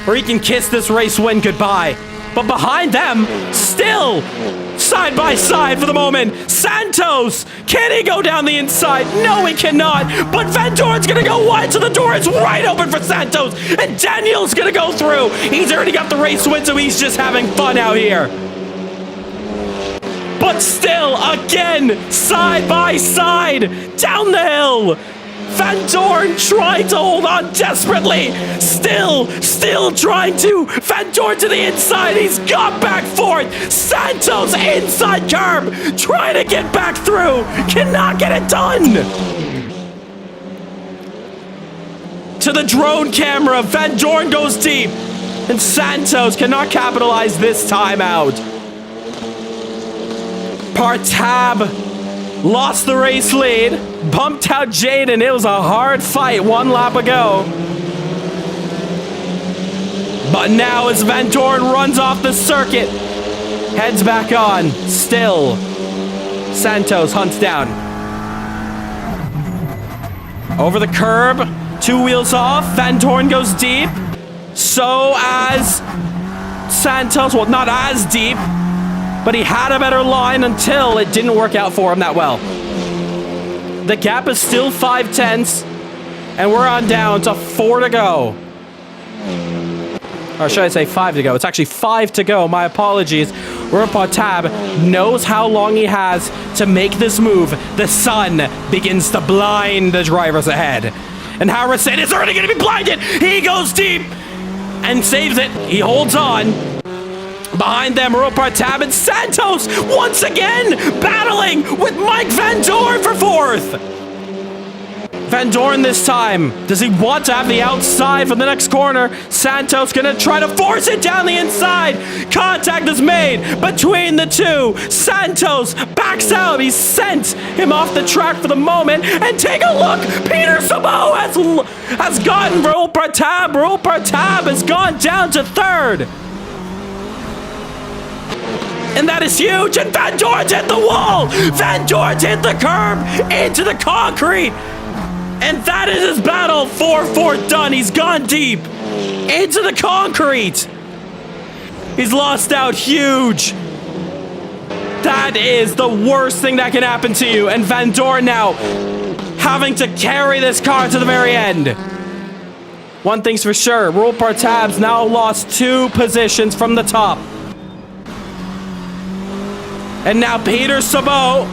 or he can kiss this race win goodbye. But behind them, still side by side for the moment, Santos. Can he go down the inside? No, he cannot. But Van Doren's gonna go wide, so the door is right open for Santos, and Daniel's gonna go through. He's already got the race win, so he's just having fun out here. But still, again, side by side, down the hill. Van Doren trying to hold on desperately. Still trying to. Van Doren to the inside. He's got back for it. Santos inside curb. Trying to get back through. Cannot get it done. To the drone camera. Van Doren goes deep. And Santos cannot capitalize this time out. Partab lost the race lead, bumped out Jaden. It was a hard fight 1 lap ago. But now as Van Doren runs off the circuit, Heads back on. Still, Santos hunts down. Over the curb. 2 wheels off. Van Dorn goes deep. So as Santos, well, not as deep, but he had a better line until it didn't work out for him that well. The gap is still 5/10, and we're on down to 4 to go. Or should I say 5 to go? It's actually 5 to go. My apologies. Rahul Tab knows how long he has to make this move. The sun begins to blind the drivers ahead. And Harrison is already going to be blinded. He goes deep and saves it. He holds on. Behind them, Rahul Tab and Santos once again battling with Mike Van Dorn for 4th. Van Dorn this time. Does he want to have the outside for the next corner? Santos gonna try to force it down the inside. Contact is made between the two. Santos backs out. He's sent him off the track for the moment. And take a look. Peter Sabo has gotten Rahul Tab. Rahul Tab has gone down to 3rd. And that is huge. And Van Dorn's hit the wall. Van Dorn's hit the curb into the concrete. And that is his battle. 4-4 done. He's gone deep into the concrete. He's lost out huge. That is the worst thing that can happen to you. And Van Dorn now having to carry this car to the very end. One thing's for sure. Rahul Tab's now lost 2 positions from the top. And now Peter Sabo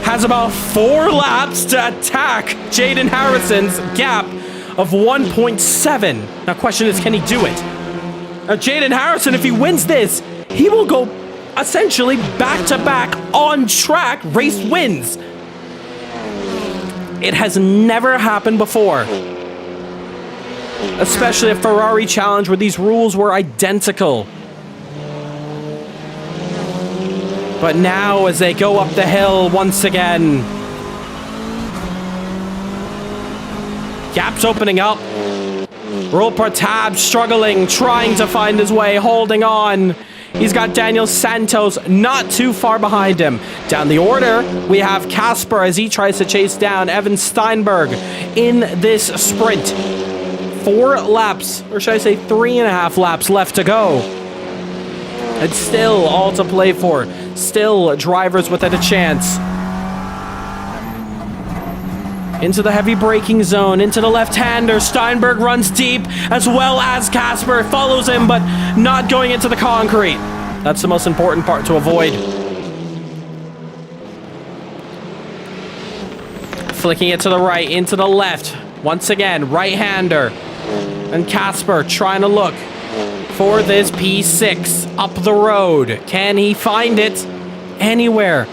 has about 4 laps to attack Jaden Harrison's gap of 1.7. Now, question is, can he do it? Now, Jaden Harrison, if he wins this, he will go essentially back-to-back on-track race wins. It has never happened before. Especially a Ferrari challenge where these rules were identical. But now, as they go up the hill once again, gaps opening up. Rahul Tab struggling, trying to find his way, holding on. He's got Daniel Santos not too far behind him. Down the order, we have Casper as he tries to chase down Evan Steinberg in this sprint. 4 laps, or should I say 3.5 laps left to go. It's still all to play for. Still drivers without a chance. Into the heavy braking zone, into the left-hander. Steinberg runs deep, as well as Casper follows him, but not going into the concrete. That's the most important part to avoid. Flicking it to the right, into the left. Once again, right-hander. And Casper trying to look for this P6 up the road. Can he find it anywhere?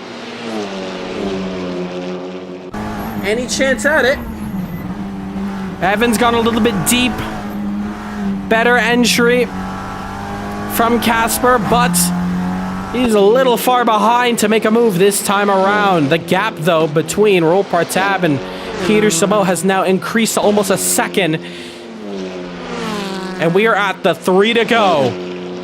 Any chance at it? Evan's gone a little bit deep. Better entry from Casper, but he's a little far behind to make a move this time around. The gap, though, between Rahul Tab and Peter Sabo has now increased to almost a second. And we are at the 3 to go.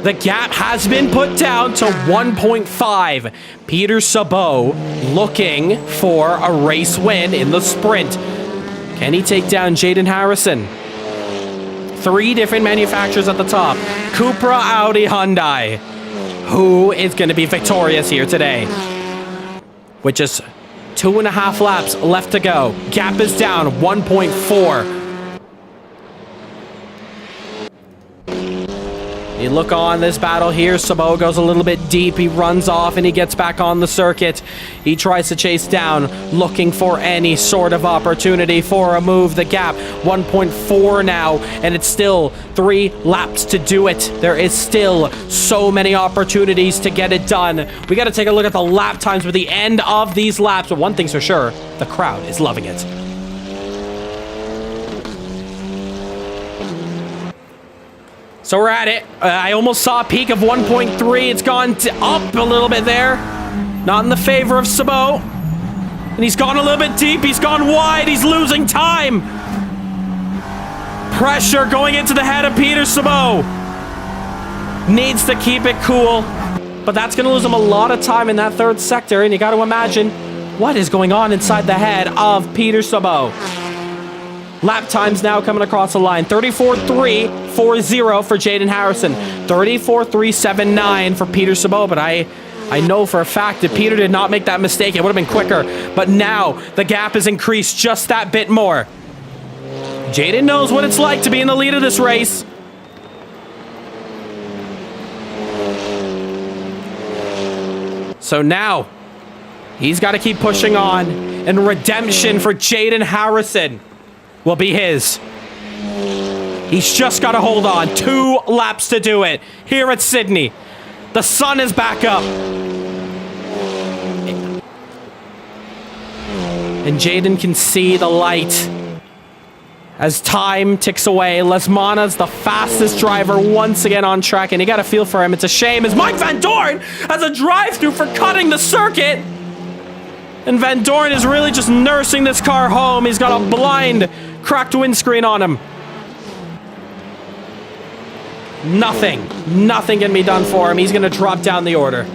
The gap has been put down to 1.5. Peter Sabo looking for a race win in the sprint. Can he take down Jaden Harrison? 3 different manufacturers at the top. Cupra, Audi, Hyundai. Who is going to be victorious here today? With just 2.5 laps left to go. Gap is down 1.4. You look on this battle here. Sabo goes a little bit deep. He runs off and he gets back on the circuit. He tries to chase down, looking for any sort of opportunity for a move. The gap 1.4 now, and it's still 3 laps to do it. There is still so many opportunities to get it done. We got to take a look at the lap times at the end of these laps. But one thing's for sure, the crowd is loving it. So we're at it. I almost saw a peak of 1.3. It's gone up a little bit there. Not in the favor of Sabo. And he's gone a little bit deep. He's gone wide. He's losing time. Pressure going into the head of Peter Sabo. needs to keep it cool, but that's going to lose him a lot of time in that third sector, and you got to imagine what is going on inside the head of Peter Sabot. Lap times now coming across the line. 34.340 for Jaden Harrison. 34.379 for Peter Sabot, but I know for a fact that Peter did not make that mistake. It would have been quicker, but now the gap is increased just that bit more. Jaden knows what it's like to be in the lead of this race. So now, he's got to keep pushing on, and redemption for Jaden Harrison will be his. He's just got to hold on. 2 laps to do it here at Sydney. The sun is back up. And Jaden can see the light as time ticks away. Lesmana's the fastest driver once again on track, and you got to feel for him. It's a shame as Mike Van Dorn has a drive-through for cutting the circuit. And Van Dorn is really just nursing this car home. He's got a blind, cracked windscreen on him. Nothing can be done for him. He's going to drop down the order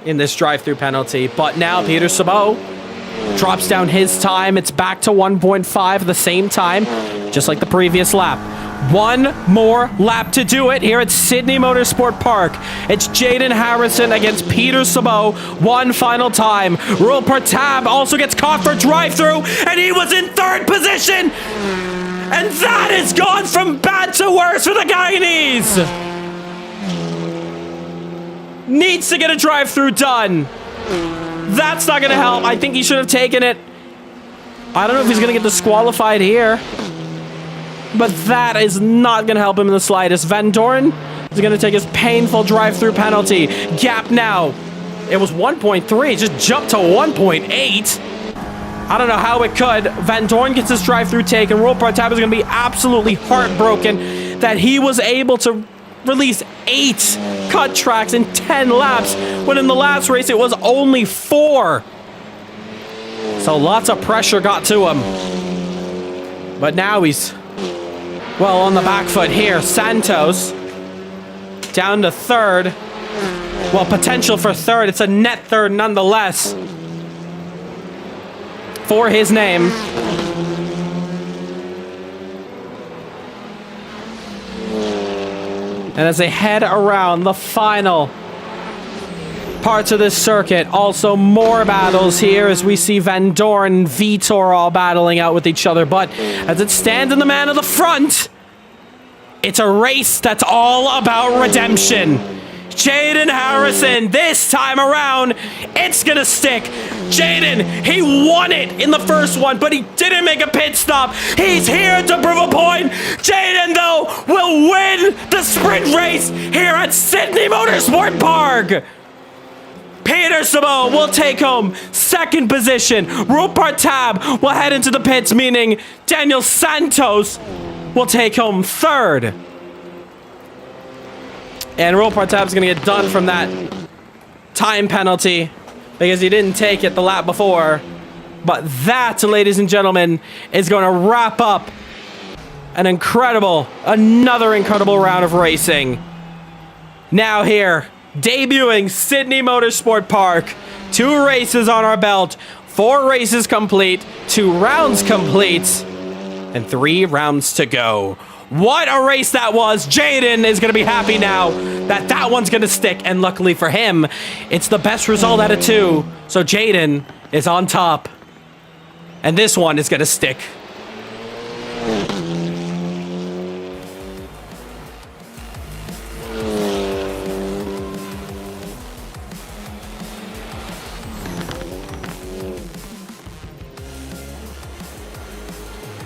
in this drive-through penalty. But now Peter Sabot drops down his time. It's back to 1.5 the same time, just like the previous lap. 1 more lap to do it here at Sydney Motorsport Park. It's Jaden Harrison against Peter Sabot. 1 final time. Rahul Pratap also gets caught for drive-through, and he was in 3rd position. And that has gone from bad to worse for the Guyanese. Needs to get a drive-through done. That's not going to help. I think he should have taken it. I don't know if he's going to get disqualified here, but that is not going to help him in the slightest. Van Dorn is going to take his painful drive-through penalty. Gap now. It was 1.3. Just jumped to 1.8. I don't know how it could. Van Dorn gets his drive-through taken. Rahul Pratap is going to be absolutely heartbroken that he was able to release 8 cut tracks in 10 laps, when in the last race it was only 4. So lots of pressure got to him. But now he's, well, on the back foot here. Santos down to 3rd. Well, potential for 3rd. It's a net 3rd nonetheless for his name. And as they head around the final parts of this circuit, also more battles here as we see Van Dorn and Vitor all battling out with each other. But as it stands in the man of the front, it's a race that's all about redemption. Jaden Harrison, this time around, it's gonna stick. Jaden, he won it in the first one, but he didn't make a pit stop. He's here to prove a point. Jaden, though, will win the sprint race here at Sydney Motorsport Park. Peter Sabot will take home 2nd position. Rahul Pratap will head into the pits, meaning Daniel Santos will take home 3rd. And Rahul Pratap is going to get done from that time penalty because he didn't take it the lap before. But that, ladies and gentlemen, is going to wrap up another incredible round of racing. Now here, debuting Sydney Motorsport Park. 2 races on our belt, 4 races complete, 2 rounds complete, and 3 rounds to go. What a race that was. Jaden is going to be happy now that that one's going to stick. And luckily for him, it's the best result out of 2. So Jaden is on top. And this one is going to stick.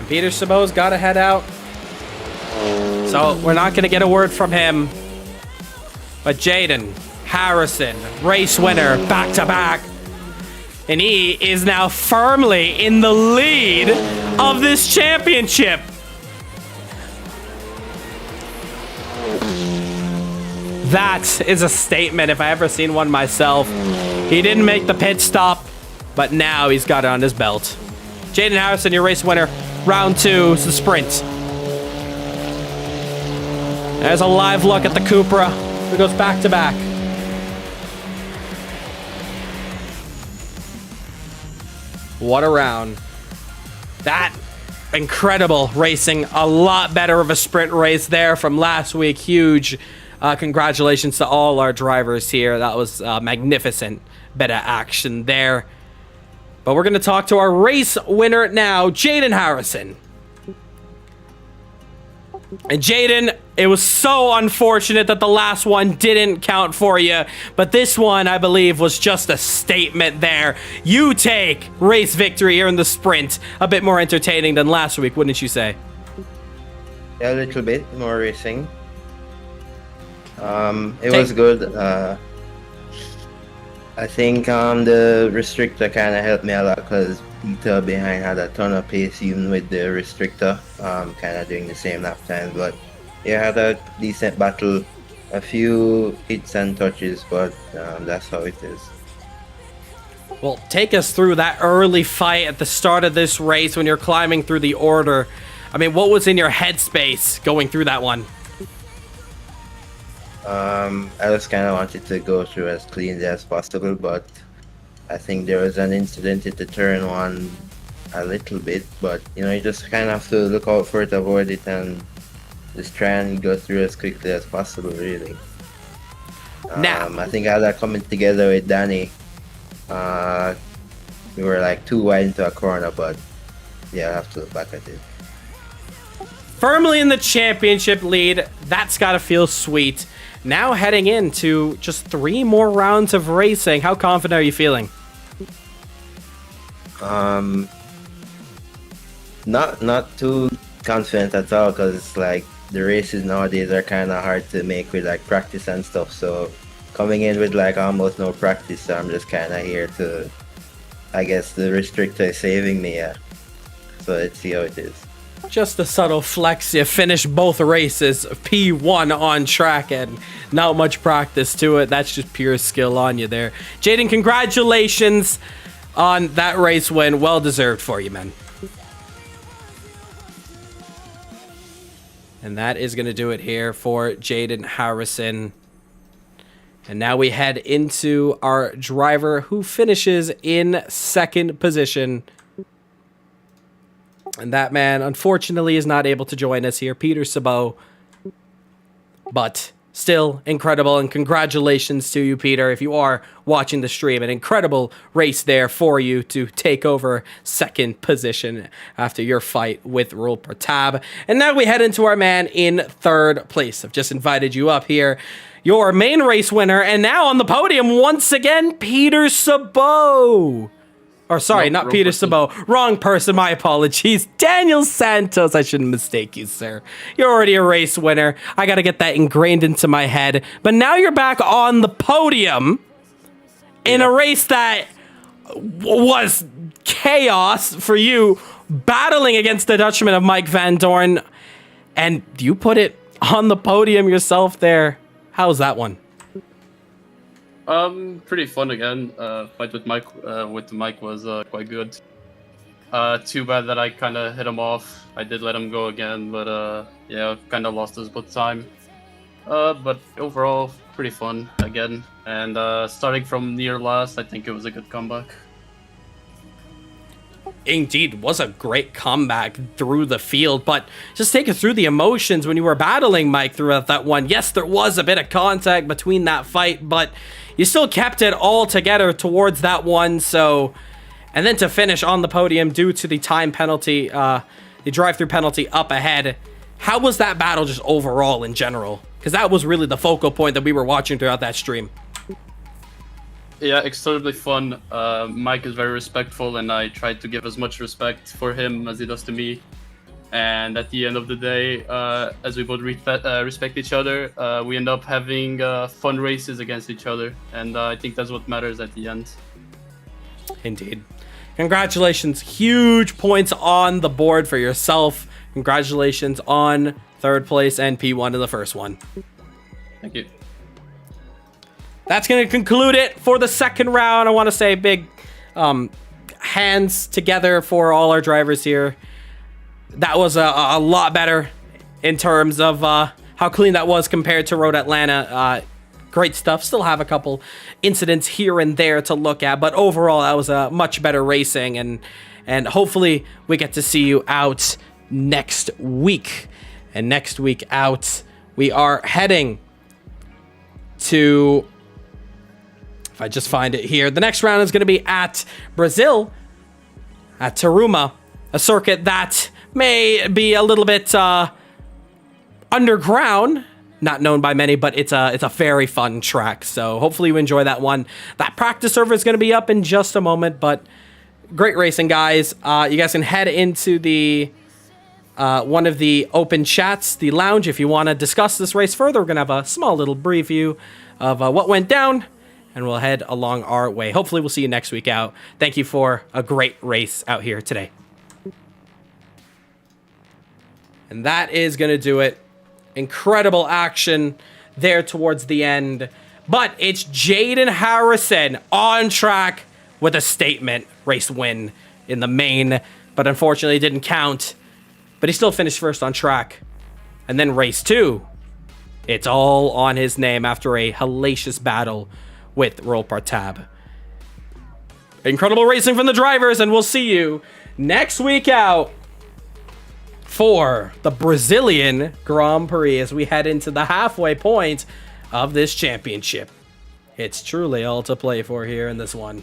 Peter Sabot's got to head out. So we're not going to get a word from him. But Jaden Harrison, race winner, back-to-back. And he is now firmly in the lead of this championship. That is a statement if I ever seen one myself. He didn't make the pit stop, but now he's got it on his belt. Jaden Harrison, your race winner. Round 2 is the sprint. There's a live look at the Cupra. It goes back to back. What a round. That incredible racing. A lot better of a sprint race there from last week. Huge congratulations to all our drivers here. That was magnificent bit of action there. But we're going to talk to our race winner now, Jaden Harrison. And Jaden, it was so unfortunate that the last one didn't count for you, but this one, I believe, was just a statement there. You take race victory here in the sprint. A bit more entertaining than last week, wouldn't you say? Yeah, a little bit more racing. It was good. I think the restrictor kind of helped me a lot because Peter behind had a ton of pace even with the restrictor, kind of doing the same lap times. But yeah, had a decent battle, a few hits and touches, but that's how it is. Well, take us through that early fight at the start of this race when you're climbing through the order. I mean, what was in your headspace going through that one? I just kind of wanted to go through as cleanly as possible, but I think there was an incident at the turn one a little bit, but you know, you just kind of have to look out for it, avoid it, and just try and go through as quickly as possible, really. I think I had that coming together with Danny. We were like too wide into a corner, but yeah, I have to look back at it. Firmly in the championship lead. That's got to feel sweet. Now heading into just 3 more rounds of racing. How confident are you feeling? Not too confident at all, because like the races nowadays are kind of hard to make with like practice and stuff. So coming in with like almost no practice, so I'm just kind of here to, I guess the restrictor is saving me. Yeah. So let's see how it is. Just a subtle flex. You finished both races P1 on track and not much practice to it. That's just pure skill on you there. Jaden, congratulations on that race win. Well deserved for you, man. And that is going to do it here for Jaden Harrison. And now we head into our driver who finishes in second position. And that man, unfortunately, is not able to join us here, Peter Sabot. But still incredible, and congratulations to you, Peter, if you are watching the stream. An incredible race there for you to take over second position after your fight with Rahul Pratap. And now we head into our man in third place. I've just invited you up here. Your main race winner, and now on the podium once again, Peter Sabot. Or sorry, not Peter Sabot. Wrong person, my apologies. Daniel Santos. I shouldn't mistake you, sir. You're already a race winner. I got to get that ingrained into my head. But now you're back on the podium in a race that was chaos for you, battling against the Dutchman of Mike Van Dorn. And you put it on the podium yourself there. How was that one? Pretty fun again. Fight with Mike, with the mic was quite good. Too bad that I kind of hit him off. I did let him go again, but yeah, kind of lost us both time. But overall, pretty fun again. And starting from near last, I think it was a good comeback. Indeed, was a great comeback through the field, but just take us through the emotions when you were battling Mike throughout that one. Yes, there was a bit of contact between that fight, but you still kept it all together towards that one. So, and then to finish on the podium due to the time penalty, the drive-through penalty up ahead. How was that battle just overall in general? Because that was really the focal point that we were watching throughout that stream. Yeah, extremely fun. Mike is very respectful, and I tried to give as much respect for him as he does to me. And at the end of the day, as we both respect each other, we end up having fun races against each other. And I think that's what matters at the end. Indeed. Congratulations. Huge points on the board for yourself. Congratulations on third place and P1 in the first one. Thank you. That's going to conclude it for the second round. I want to say big hands together for all our drivers here. That was a lot better in terms of how clean that was compared to Road Atlanta. Great stuff. Still have a couple incidents here and there to look at, but overall that was a much better racing, and hopefully we get to see you out next week. And next week out, we are heading to, if I just find it here, the next round is going to be at Brazil, at Taruma, a circuit that may be a little bit underground, not known by many, but it's a very fun track. So hopefully you enjoy that one. That practice server is going to be up in just a moment, but great racing, guys. You guys can head into the one of the open chats, the lounge, if you want to discuss this race further. We're going to have a small little preview of what went down, and we'll head along our way. Hopefully we'll see you next week out. Thank you for a great race out here today. And that is going to do it. Incredible action there towards the end. But it's Jaden Harrison on track with a statement race win in the main. But unfortunately it didn't count. But he still finished first on track. And then race 2. It's all on his name after a hellacious battle with Rahul Partab. Incredible racing from the drivers, and we'll see you next week out for the Brazilian Grand Prix as we head into the halfway point of this championship. It's truly all to play for here in this one.